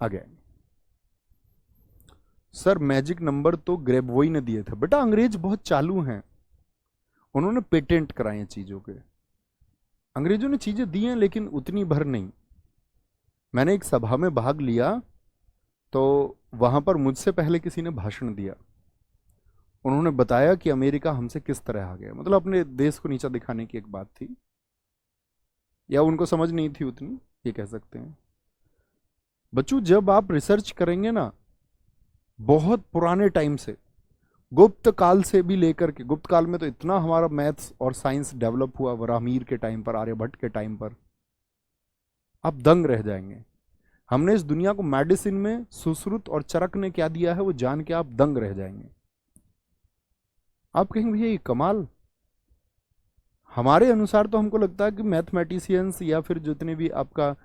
आगे सर मैजिक नंबर तो ग्रेबवॉय ने दिए थे बेटा, अंग्रेज बहुत चालू हैं, उन्होंने पेटेंट कराए हैं चीजों के। अंग्रेजों ने चीजें दी हैं लेकिन उतनी भर नहीं। मैंने एक सभा में भाग लिया तो वहां पर मुझसे पहले किसी ने भाषण दिया, उन्होंने बताया कि अमेरिका हमसे किस तरह आ गया, मतलब अपने देश को नीचा दिखाने की एक बात थी, या उनको समझ नहीं थी उतनी, ये कह सकते हैं। बच्चों जब आप रिसर्च करेंगे ना, बहुत पुराने टाइम से, गुप्त काल से भी लेकर के, गुप्त काल में तो इतना हमारा मैथ्स और साइंस डेवलप हुआ, वराहमीर के टाइम पर, आर्यभट्ट के टाइम पर, आप दंग रह जाएंगे। हमने इस दुनिया को मेडिसिन में सुश्रुत और चरक ने क्या दिया है वो जान के आप दंग रह जाएंगे। आप कहेंगे भैया ये कमाल। हमारे अनुसार तो हमको लगता है कि मैथमेटिशियंस या फिर जितने भी आपका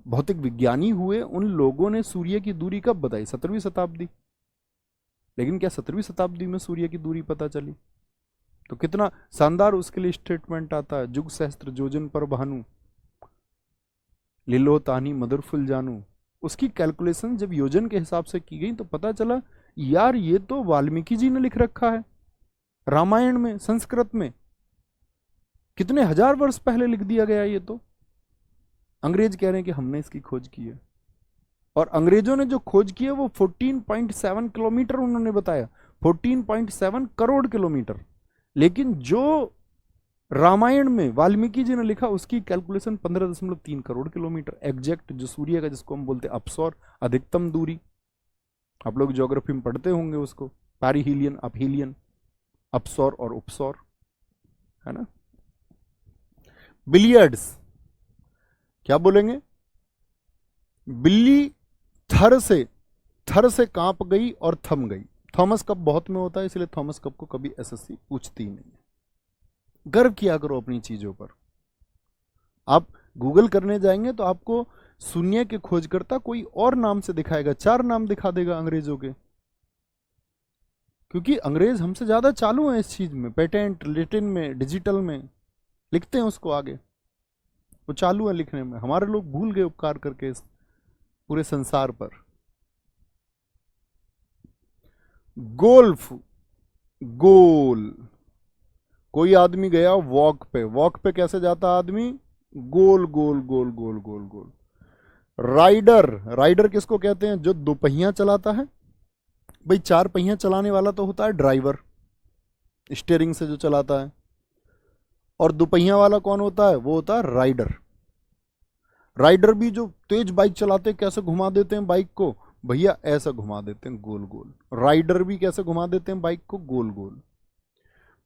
भौतिक विज्ञानी हुए, उन लोगों ने सूर्य की दूरी कब बताई, 17वीं शताब्दी। लेकिन क्या 17वीं शताब्दी में सूर्य की दूरी पता चली? तो कितना शानदार उसके लिए स्टेटमेंट आता है, जुग सहस्त्र योजन पर भानु, लीलो तानी मधुरफुल जानू। उसकी कैलकुलेशन जब योजन के हिसाब से की गई तो पता चला यार ये तो वाल्मीकि जी ने लिख रखा है रामायण में, संस्कृत में, कितने हजार वर्ष पहले लिख दिया गया ये तो। अंग्रेज कह रहे हैं कि हमने इसकी खोज की है, और अंग्रेजों ने जो खोज की है वो 14.7 किलोमीटर उन्होंने बताया, 14.7 करोड़ किलोमीटर। लेकिन जो रामायण में वाल्मीकि जी ने लिखा उसकी कैलकुलेशन 15.3 करोड़ किलोमीटर एग्जैक्ट, जो सूर्य का जिसको हम बोलते हैं अपसौर, अधिकतम दूरी। आप लोग ज्योग्राफी में पढ़ते होंगे उसको, पैरीहीलियन, अपहीलियन, अपसौर और उपसौर, है ना। बिलियर्ड्स, क्या बोलेंगे, बिल्ली थर से कांप गई और थम गई। थॉमस कप बहुत में होता है, इसलिए थॉमस कप को कभी एसएससी पूछती ही नहीं है। गर्व किया करो अपनी चीजों पर। आप गूगल करने जाएंगे तो आपको शून्य के खोजकर्ता कोई और नाम से दिखाएगा, 4 नाम दिखा देगा अंग्रेजों के, क्योंकि अंग्रेज हमसे ज्यादा चालू हैं इस चीज में, पेटेंट, लिटिन में, डिजिटल में लिखते हैं उसको आगे, वो चालू है लिखने में। हमारे लोग भूल गए उपकार करके इस पूरे संसार पर। गोल्फ, गोल, कोई आदमी गया वॉक पे कैसे जाता आदमी, गोल गोल गोल गोल गोल गोल। राइडर किसको कहते हैं, जो 2 पहिया चलाता है भाई। 4 पहिया चलाने वाला तो होता है ड्राइवर, स्टीयरिंग से जो चलाता है, और 2 पहिया वाला कौन होता है, वो होता है राइडर। राइडर भी जो तेज बाइक चलाते हैं कैसे घुमा देते हैं बाइक को, भैया ऐसा घुमा देते हैं गोल गोल। राइडर भी कैसे घुमा देते हैं बाइक को, गोल गोल।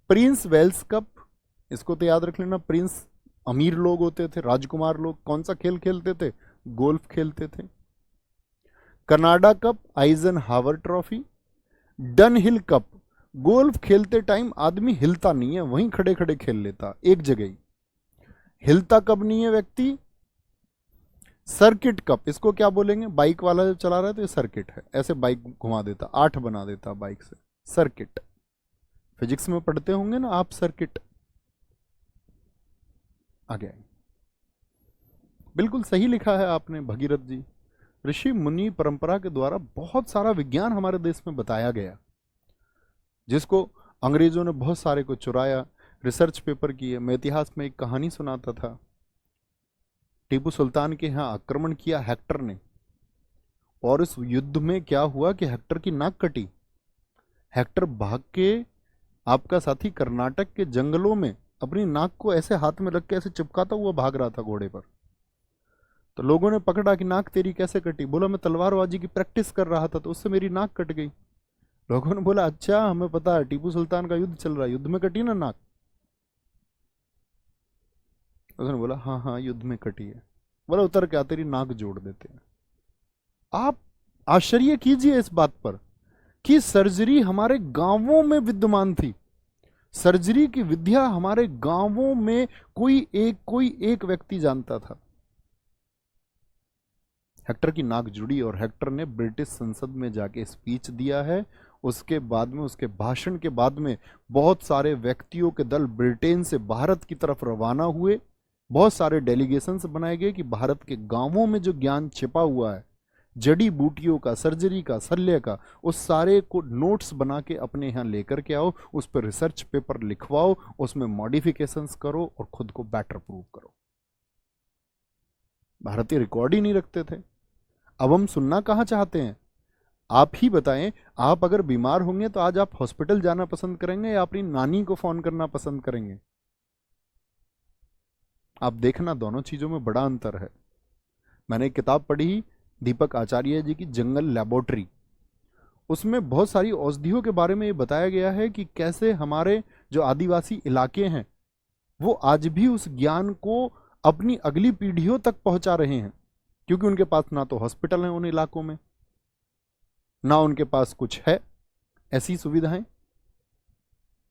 प्रिंस वेल्स कप, इसको तो याद रख लेना, प्रिंस अमीर लोग होते थे, राजकुमार लोग कौन सा खेल खेलते थे, गोल्फ खेलते थे। कनाडा कप, आइजन हावर ट्रॉफी। डन हिल कप, गोल्फ खेलते टाइम आदमी हिलता नहीं है, वहीं खड़े खड़े खेल लेता एक जगह ही, हिलता कब नहीं है व्यक्ति। सर्किट कप, इसको क्या बोलेंगे, बाइक वाला जब चला रहा है तो ये सर्किट है, ऐसे बाइक घुमा देता, 8 बना देता बाइक से, सर्किट। फिजिक्स में पढ़ते होंगे ना आप सर्किट। आगे बिल्कुल सही लिखा है आपने भगीरथ जी। ऋषि मुनि परंपरा के द्वारा बहुत सारा विज्ञान हमारे देश में बताया गया, जिसको अंग्रेजों ने बहुत सारे को चुराया, रिसर्च पेपर किए। मैं इतिहास में एक कहानी सुनाता था, टीपू सुल्तान के यहाँ आक्रमण किया हेक्टर ने, और इस युद्ध में क्या हुआ कि हेक्टर की नाक कटी। हेक्टर भाग के आपका साथी कर्नाटक के जंगलों में अपनी नाक को ऐसे हाथ में रख के ऐसे चिपकाता हुआ भाग रहा था घोड़े पर। तो लोगों ने पकड़ा कि नाक तेरी कैसे कटी? बोला मैं तलवारबाजी की प्रैक्टिस कर रहा था तो उससे मेरी नाक कट गई। लोगों ने बोला अच्छा, हमें पता है टीपू सुल्तान का युद्ध चल रहा है, युद्ध में कटी ना नाक? उसने बोला हाँ हाँ युद्ध में कटी है। बोला उतर क्या, तेरी नाक जोड़ देते हैं। आप आश्चर्य कीजिए इस बात पर कि सर्जरी हमारे गांवों में विद्यमान थी। सर्जरी की विद्या हमारे गांवों में कोई एक व्यक्ति जानता था। हेक्टर की नाक जुड़ी और हेक्टर ने ब्रिटिश संसद में जाके स्पीच दिया है। उसके बाद में, उसके भाषण के बाद में बहुत सारे व्यक्तियों के दल ब्रिटेन से भारत की तरफ रवाना हुए। बहुत सारे डेलीगेशंस बनाए गए कि भारत के गांवों में जो ज्ञान छिपा हुआ है, जड़ी बूटियों का, सर्जरी का, शल्य का, उस सारे को नोट्स बना के अपने यहाँ लेकर के आओ, उस पर रिसर्च पेपर लिखवाओ, उसमें मॉडिफिकेशंस करो और खुद को बेटर प्रूव करो। भारतीय रिकॉर्ड ही नहीं रखते थे। अब हम सुनना कहाँ चाहते हैं? आप ही बताएं। आप अगर बीमार होंगे तो आज आप हॉस्पिटल जाना पसंद करेंगे या अपनी नानी को फोन करना पसंद करेंगे? आप देखना, दोनों चीजों में बड़ा अंतर है। मैंने एक किताब पढ़ी दीपक आचार्य जी की, जंगल लैबोरेटरी। उसमें बहुत सारी औषधियों के बारे में ये बताया गया है कि कैसे हमारे जो आदिवासी इलाके हैं वो आज भी उस ज्ञान को अपनी अगली पीढ़ियों तक पहुंचा रहे हैं, क्योंकि उनके पास ना तो हॉस्पिटल है उन इलाकों में, ना उनके पास कुछ है ऐसी सुविधाएं।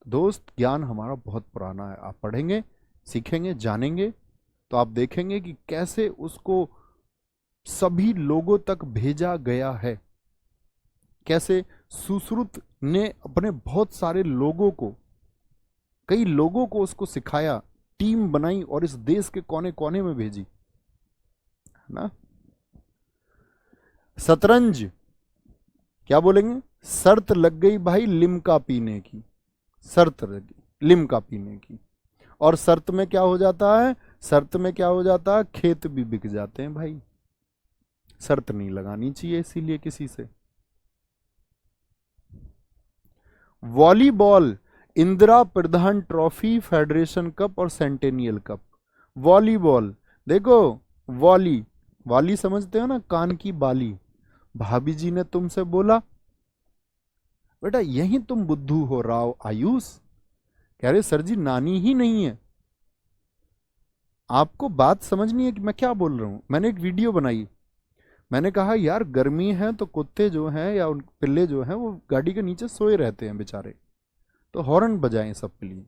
दोस्त, ज्ञान हमारा बहुत पुराना है। आप पढ़ेंगे, सीखेंगे, जानेंगे तो आप देखेंगे कि कैसे उसको सभी लोगों तक भेजा गया है। कैसे सुश्रुत ने अपने बहुत सारे लोगों को, कई लोगों को उसको सिखाया, टीम बनाई और इस देश के कोने कोने में भेजी, है ना। शतरंज, क्या बोलेंगे? शर्त लग गई भाई लिम्का पीने की, शर्त लगी लिम्का पीने की। और शर्त में क्या हो जाता है? शर्त में क्या हो जाता है? खेत भी बिक जाते हैं भाई। शर्त नहीं लगानी चाहिए इसीलिए किसी से। वॉलीबॉल, इंदिरा प्रधान ट्रॉफी, फेडरेशन कप और सेंटेनियल कप। वॉलीबॉल देखो, वॉली, वाली समझते हो ना, कान की बाली। भाभी जी ने तुमसे बोला बेटा यही तुम बुद्धू हो राव आयुष। कह रहे सर जी नानी ही नहीं है। आपको बात समझनी है कि मैं क्या बोल रहा हूं। मैंने एक वीडियो बनाई, मैंने कहा यार गर्मी है तो कुत्ते जो हैं या उन पिल्ले जो हैं वो गाड़ी के नीचे सोए रहते हैं बेचारे, तो हॉर्न बजाएं सबके लिए।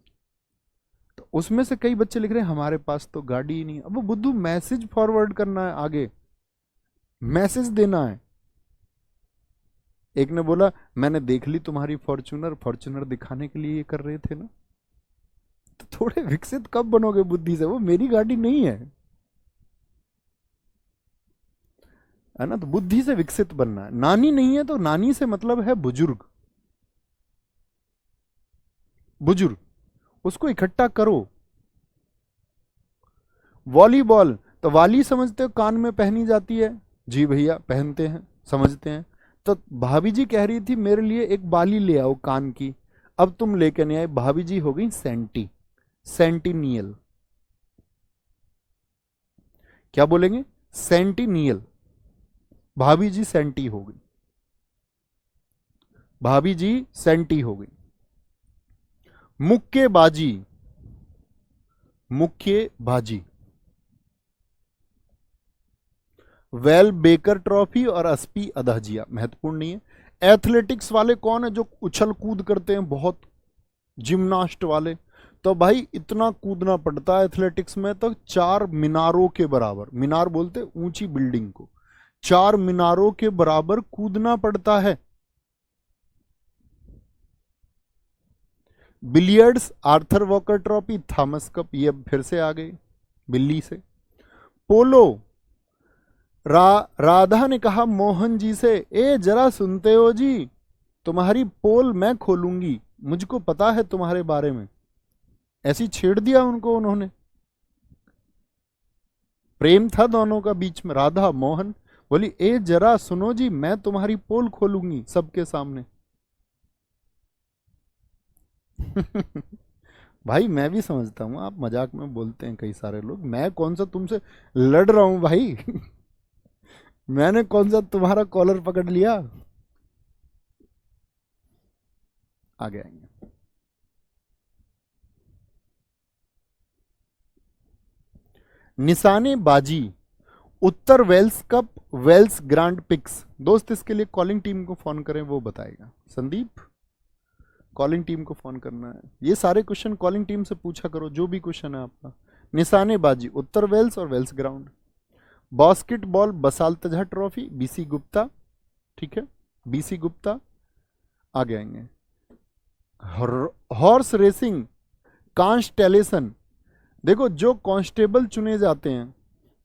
तो उसमें से कई बच्चे लिख रहे हैं हमारे पास तो गाड़ी ही नहीं। अब वो बुद्धू मैसेज फॉरवर्ड करना है, आगे मैसेज देना है। एक ने बोला मैंने देख ली तुम्हारी फॉर्च्यूनर, फॉर्च्यूनर दिखाने के लिए ये कर रहे थे ना। तो थोड़े विकसित कब बनोगे बुद्धि से? वो मेरी गाड़ी नहीं है ना। तो बुद्धि से विकसित बनना है। नानी नहीं है तो नानी से मतलब है बुजुर्ग, बुजुर्ग, उसको इकट्ठा करो। वॉलीबॉल तो वाली समझते हो कान में पहनी जाती है? जी भैया पहनते हैं, समझते हैं। तो भाभी जी कह रही थी मेरे लिए एक बाली ले आओ कान की, अब तुम लेकर नहीं आए। भाभी जी हो गई सेंटी, सेंटिनियल। क्या बोलेंगे? सेंटिनियल। भाभी जी सेंटी हो गई, भाभी जी सेंटी हो गई। मुक्केबाजी, मुक्केबाजी, वेल बेकर ट्रॉफी और एसपी अदहजिया, महत्वपूर्ण नहीं है। एथलेटिक्स वाले कौन है जो उछल कूद करते हैं बहुत, जिम्नास्ट वाले? तो भाई इतना कूदना पड़ता है एथलेटिक्स में, तो 4 मीनारों के बराबर, मीनार बोलते ऊंची बिल्डिंग को, 4 मीनारों के बराबर कूदना पड़ता है। Billiards, Arthur walker trophy, Thomas cup, ये फिर से आ गई बिल्ली से। पोलो, राधा ने कहा मोहन जी से, ए जरा सुनते हो जी, तुम्हारी पोल मैं खोलूंगी, मुझको पता है तुम्हारे बारे में। ऐसी छेड़ दिया उनको उन्होंने। प्रेम था दोनों का बीच में। राधा मोहन बोली ए जरा सुनो जी, मैं तुम्हारी पोल खोलूंगी सबके सामने। भाई मैं भी समझता हूँ, आप मजाक में बोलते हैं कई सारे लोग, मैं कौन सा तुमसे लड़ रहा हूँ भाई। मैंने कौन सा तुम्हारा कॉलर पकड़ लिया। आगे आएंगे। निशानेबाजी, उत्तर Wales cup, Wales grand prix. दोस्त इसके लिए कॉलिंग टीम को फोन करें, वो बताएगा। संदीप, कॉलिंग टीम को फोन करना है। ये सारे क्वेश्चन कॉलिंग टीम से पूछा करो, जो भी क्वेश्चन है आपका। निशानेबाजी, उत्तर वेल्स और Wales ground. Basketball, Basalat Jah trophy, BC Gupta. ठीक है, बीसी गुप्ता। आगे आएंगे। Horse racing, constellation. देखो, जो कांस्टेबल चुने जाते हैं,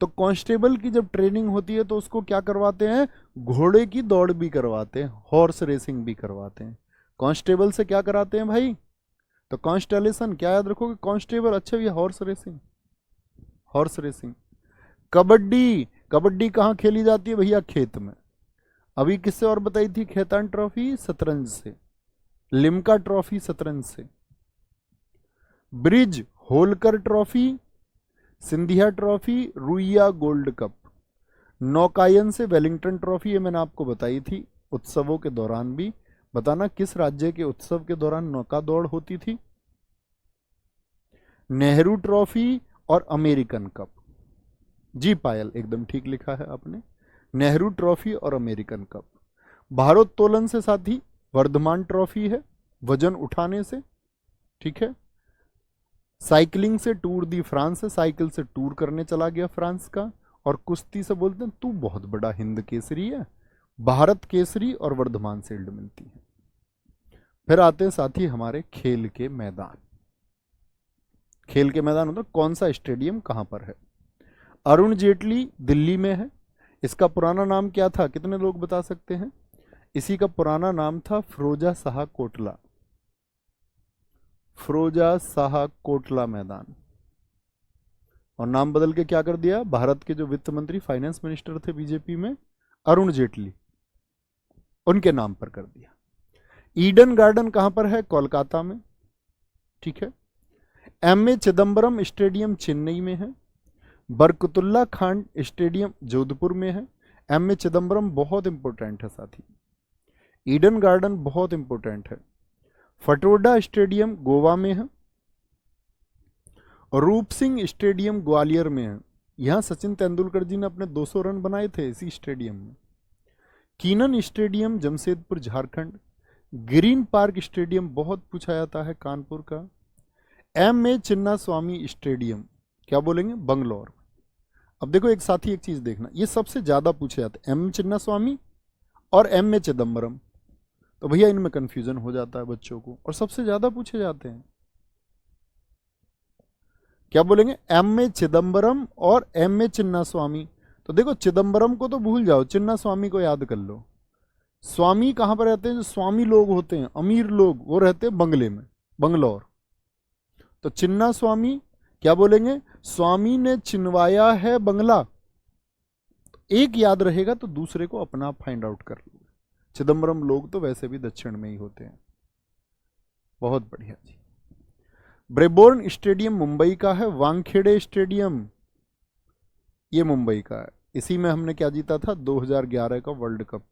तो कांस्टेबल की जब ट्रेनिंग होती है तो उसको क्या करवाते हैं, घोड़े की दौड़ भी करवाते हैं, हॉर्स रेसिंग भी करवाते हैं। कांस्टेबल से क्या कराते हैं भाई, तो कांस्टेलेशन। क्या याद रखोगे, कांस्टेबल। अच्छा भैया, horse racing, horse racing. Kabaddi, kabaddi कहाँ खेली जाती है भैया, खेत में। अभी किससे और बताई थी, खेतान ट्रॉफी शतरंज से, लिम्का ट्रॉफी शतरंज से। Bridge, Holkar trophy, Scindia trophy, Ruia gold cup. नौकायन से वेलिंगटन ट्रॉफी, ये मैंने आपको बताई थी उत्सवों के दौरान भी। बताना किस राज्य के उत्सव के दौरान नौका दौड़ होती थी। नेहरू ट्रॉफी और अमेरिकन कप। जी पायल, एकदम ठीक लिखा है आपने, नेहरू ट्रॉफी और अमेरिकन कप। भारोत्तोलन से साथी वर्धमान ट्रॉफी है, वजन उठाने से। ठीक है। साइकिलिंग से टूर दी फ्रांस है, साइकिल से टूर करने चला गया फ्रांस का। और कुश्ती से बोलते हैं तू बहुत बड़ा हिंद केसरी है, भारत केसरी और वर्धमान शील्ड मिलती है। फिर आते हैं साथी हमारे खेल के मैदान। खेल के मैदान मतलब कौन सा स्टेडियम कहां पर है। अरुण जेटली दिल्ली में है। इसका पुराना नाम क्या था, कितने लोग बता सकते हैं। इसी का पुराना नाम था फिरोजा शाह कोटला, फिरोजा शाह कोटला मैदान। और नाम बदल के क्या कर दिया, भारत के जो वित्त मंत्री फाइनेंस मिनिस्टर थे बीजेपी में, अरुण जेटली, उनके नाम पर कर दिया। ईडन गार्डन कहां पर है, कोलकाता में। ठीक है। एमए चिदम्बरम स्टेडियम चेन्नई में है। बरकतुल्ला खान स्टेडियम जोधपुर में है। एमए चिदम्बरम बहुत इंपॉर्टेंट है साथी, ईडन गार्डन बहुत इंपॉर्टेंट है। फटोडा स्टेडियम गोवा में है। रूप सिंह स्टेडियम ग्वालियर में है। यहां सचिन तेंदुलकर जी ने अपने 200 रन बनाए थे इसी स्टेडियम में। Keenan stadium Jamshedpur Jharkhand. Green park stadium बहुत पूछा जाता है, कानपुर का। M A Chinna Swami stadium, क्या बोलेंगे, बंगलौर। अब देखो एक साथी एक चीज देखना, ये सबसे ज्यादा पूछे जाते हैं, एम चिन्ना स्वामी और एम ए चिदम्बरम। तो भैया इनमें कंफ्यूजन हो जाता है बच्चों को, और सबसे ज्यादा पूछे जाते हैं। क्या बोलेंगे, एम ए चिदम्बरम और एम ए चिन्ना स्वामी। तो देखो चिदम्बरम को तो भूल जाओ, चिन्ना स्वामी को याद कर लो। स्वामी कहां पर रहते हैं, जो स्वामी लोग होते हैं, अमीर लोग, वो रहते हैं बंगले में, बंगलौर। तो चिन्ना स्वामी, क्या बोलेंगे, स्वामी ने चिनवाया है बंगला। एक याद रहेगा तो दूसरे को अपना फाइंड आउट कर लो। चिदम्बरम लोग तो वैसे भी दक्षिण में ही होते हैं। बहुत बढ़िया जी। ब्रेबोर्न स्टेडियम मुंबई का है। वानखेड़े स्टेडियम ये मुंबई का है। इसी में हमने क्या जीता था, 2011 का वर्ल्ड कप।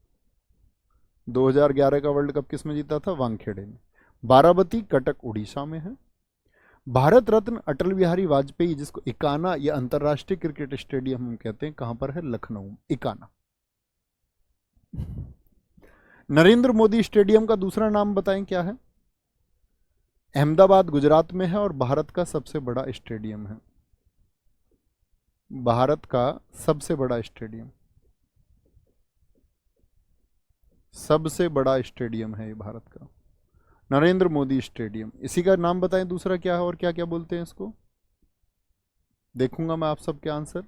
2011 का वर्ल्ड कप किसमें जीता था, वानखेड़े में। बाराबती कटक उड़ीसा में है। भारत रत्न अटल बिहारी वाजपेयी, जिसको इकाना या अंतरराष्ट्रीय क्रिकेट स्टेडियम हम कहते हैं, कहां पर है, लखनऊ, इकाना। नरेंद्र मोदी स्टेडियम का दूसरा नाम बताएं क्या है। अहमदाबाद गुजरात में है और भारत का सबसे बड़ा स्टेडियम है, भारत का सबसे बड़ा स्टेडियम, सबसे बड़ा स्टेडियम है ये भारत का, नरेंद्र मोदी स्टेडियम। इसी का नाम बताएं दूसरा क्या है, और क्या क्या बोलते हैं इसको, देखूंगा मैं आप सबके आंसर।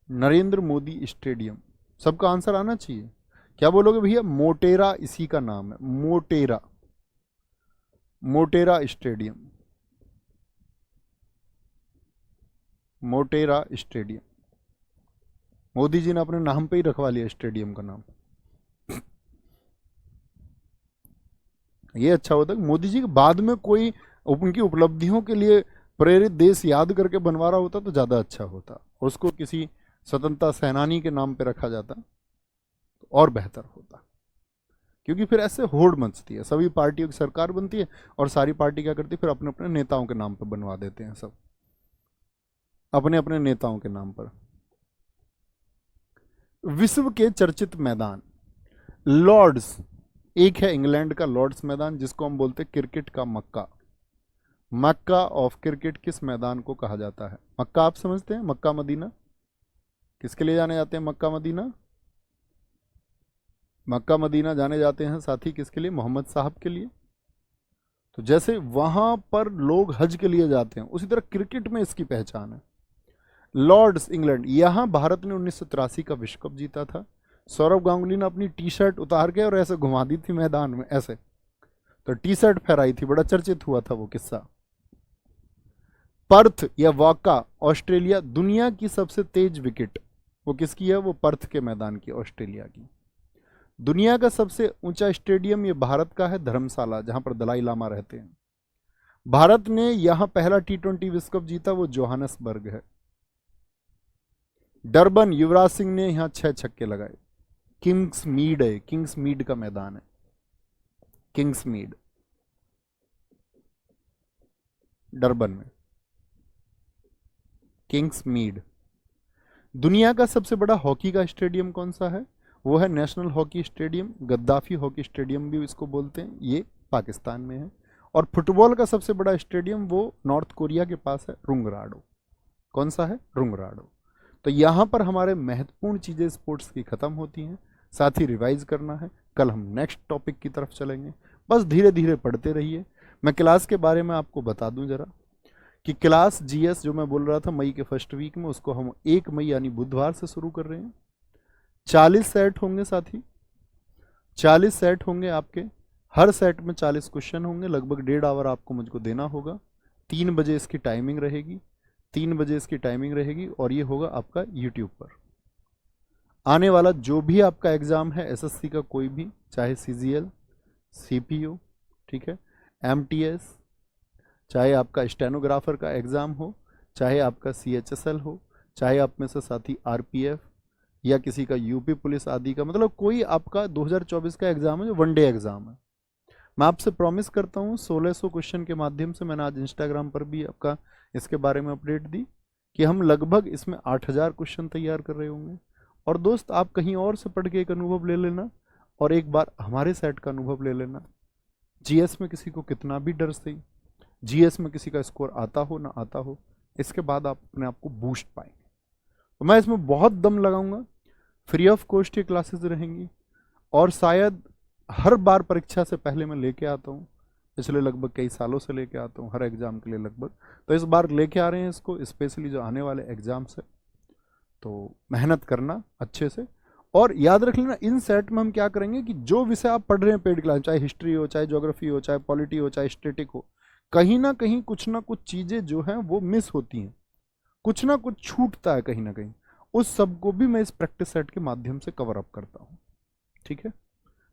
नरेंद्र मोदी स्टेडियम, सबका आंसर आना चाहिए। क्या बोलोगे भैया, मोटेरा इसी का नाम है, मोटेरा, मोटेरा स्टेडियम, मोटेरा स्टेडियम। मोदी जी ने अपने नाम पे ही रखवा लिया स्टेडियम का नाम। ये अच्छा होता कि मोदी जी के बाद में कोई उनकी उपलब्धियों के लिए प्रेरित देश याद करके बनवा रहा होता तो ज़्यादा अच्छा होता, उसको किसी स्वतंत्रता सेनानी के नाम पे रखा जाता तो और बेहतर होता। क्योंकि फिर ऐसे होड़ मचती है, सभी पार्टियों की सरकार बनती है और सारी पार्टी क्या करती है, फिर अपने अपने नेताओं के नाम पर बनवा देते हैं, सब अपने अपने नेताओं के नाम पर। विश्व के चर्चित मैदान लॉर्ड्स, एक है इंग्लैंड का लॉर्ड्स मैदान जिसको हम बोलते हैं क्रिकेट का मक्का। मक्का ऑफ क्रिकेट किस मैदान को कहा जाता है? मक्का आप समझते हैं, मक्का मदीना किसके लिए जाने जाते हैं? मक्का मदीना, मक्का मदीना जाने जाते हैं साथी किसके लिए? मोहम्मद साहब के लिए। तो जैसे वहां पर लोग हज के लिए जाते हैं, उसी तरह क्रिकेट में इसकी पहचान है। लॉर्ड्स इंग्लैंड, यहां भारत ने 1983 का विश्व कप जीता था। सौरव गांगुली ने अपनी टी शर्ट उतार के और ऐसे घुमा दी थी मैदान में ऐसे, तो टी शर्ट फहराई थी, बड़ा चर्चित हुआ था वो किस्सा। पर्थ या वाका ऑस्ट्रेलिया, दुनिया की सबसे तेज विकेट वो किसकी है? वो पर्थ के मैदान की, ऑस्ट्रेलिया की। दुनिया का सबसे ऊंचा स्टेडियम ये भारत का है, धर्मशाला, जहां पर दलाई लामा रहते हैं। भारत ने यहां पहला T20 विश्व कप जीता, वो जोहानसबर्ग है। डरबन, युवराज सिंह ने यहां 6 छक्के लगाए। किंग्स मीड है, किंग्स मीड का मैदान है, किंग्स मीड डरबन में, किंग्स मीड। दुनिया का सबसे बड़ा हॉकी का स्टेडियम कौन सा है? वो है national hockey stadium, Gaddafi hockey stadium भी इसको बोलते हैं, ये पाकिस्तान में है। और फुटबॉल का सबसे बड़ा स्टेडियम वो नॉर्थ कोरिया के पास है, रुंगराडो। कौन सा है? रुंगराडो। तो यहाँ पर हमारे महत्वपूर्ण चीज़ें स्पोर्ट्स की ख़त्म होती हैं, साथ ही रिवाइज करना है। कल हम नेक्स्ट टॉपिक की तरफ चलेंगे, बस धीरे धीरे पढ़ते रहिए। मैं क्लास के बारे में आपको बता दूं जरा कि क्लास जीएस जो मैं बोल रहा था मई के फर्स्ट वीक में, उसको हम 1 मई यानी बुधवार से शुरू कर रहे हैं। 40 सेट होंगे साथी, 40 सेट होंगे आपके, हर सेट में 40 क्वेश्चन होंगे, लगभग 1.5 आवर आपको मुझको देना होगा। 3 बजे इसकी टाइमिंग रहेगी, 3 बजे इसकी टाइमिंग रहेगी, और ये होगा आपका यूट्यूब पर। आने वाला जो भी आपका एग्ज़ाम है एसएससी का कोई भी, चाहे सीजीएल, सीपीओ, ठीक है, एमटीएस, चाहे आपका स्टेनोग्राफर का एग्ज़ाम हो, चाहे आपका सीएचएसएल हो, चाहे आप में से साथी आरपीएफ या किसी का यूपी पुलिस आदि का, मतलब कोई आपका 2024 का एग्ज़ाम है जो वनडे एग्ज़ाम है, मैं आपसे प्रॉमिस करता हूँ 1600 क्वेश्चन के माध्यम से, मैंने आज इंस्टाग्राम पर भी आपका इसके बारे में अपडेट दी कि हम लगभग इसमें 8000 क्वेश्चन तैयार कर रहे होंगे। और दोस्त आप कहीं और से पढ़ के एक अनुभव ले लेना और एक बार हमारे सेट का अनुभव ले लेना। जीएस में किसी को कितना भी डर सही, जीएस में किसी का स्कोर आता हो ना आता हो, इसके बाद आप अपने आप को बूस्ट पाएंगे। तो मैं इसमें बहुत दम लगाऊंगा, फ्री ऑफ कॉस्ट ये क्लासेस रहेंगी, और शायद हर बार परीक्षा से पहले मैं लेके आता हूँ, पिछले लगभग कई सालों से लेके आता हूँ हर एग्ज़ाम के लिए लगभग, तो इस बार लेके आ रहे हैं इसको स्पेशली जो आने वाले एग्ज़ाम्स है। तो मेहनत करना अच्छे से, और याद रख लेना इन सेट में हम क्या करेंगे कि जो विषय आप पढ़ रहे हैं पेड क्लास, चाहे हिस्ट्री हो, चाहे ज्योग्राफी हो, चाहे पॉलिटी हो, चाहे स्टैटिक हो, कहीं ना कहीं कुछ ना कुछ चीज़ें जो हैं वो मिस होती हैं, कुछ ना कुछ छूटता है कहीं ना कहीं, उस सब को भी मैं इस प्रैक्टिस सेट के माध्यम से कवर अप करता हूँ। ठीक है,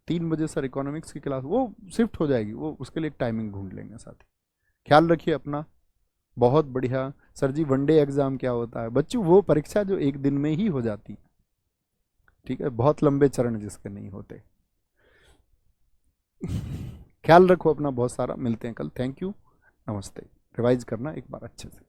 3 बजे सर इकोनॉमिक्स की क्लास वो शिफ्ट हो जाएगी, वो उसके लिए एक टाइमिंग ढूंढ लेंगे साथ ही। ख्याल रखिए अपना, बहुत बढ़िया। सर जी वनडे एग्जाम क्या होता है? बच्चों वो परीक्षा जो एक दिन में ही हो जाती है, ठीक है, बहुत लंबे चरण जिसके नहीं होते। ख्याल रखो अपना बहुत सारा, मिलते हैं कल, थैंक यू, नमस्ते। रिवाइज करना एक बार अच्छे से।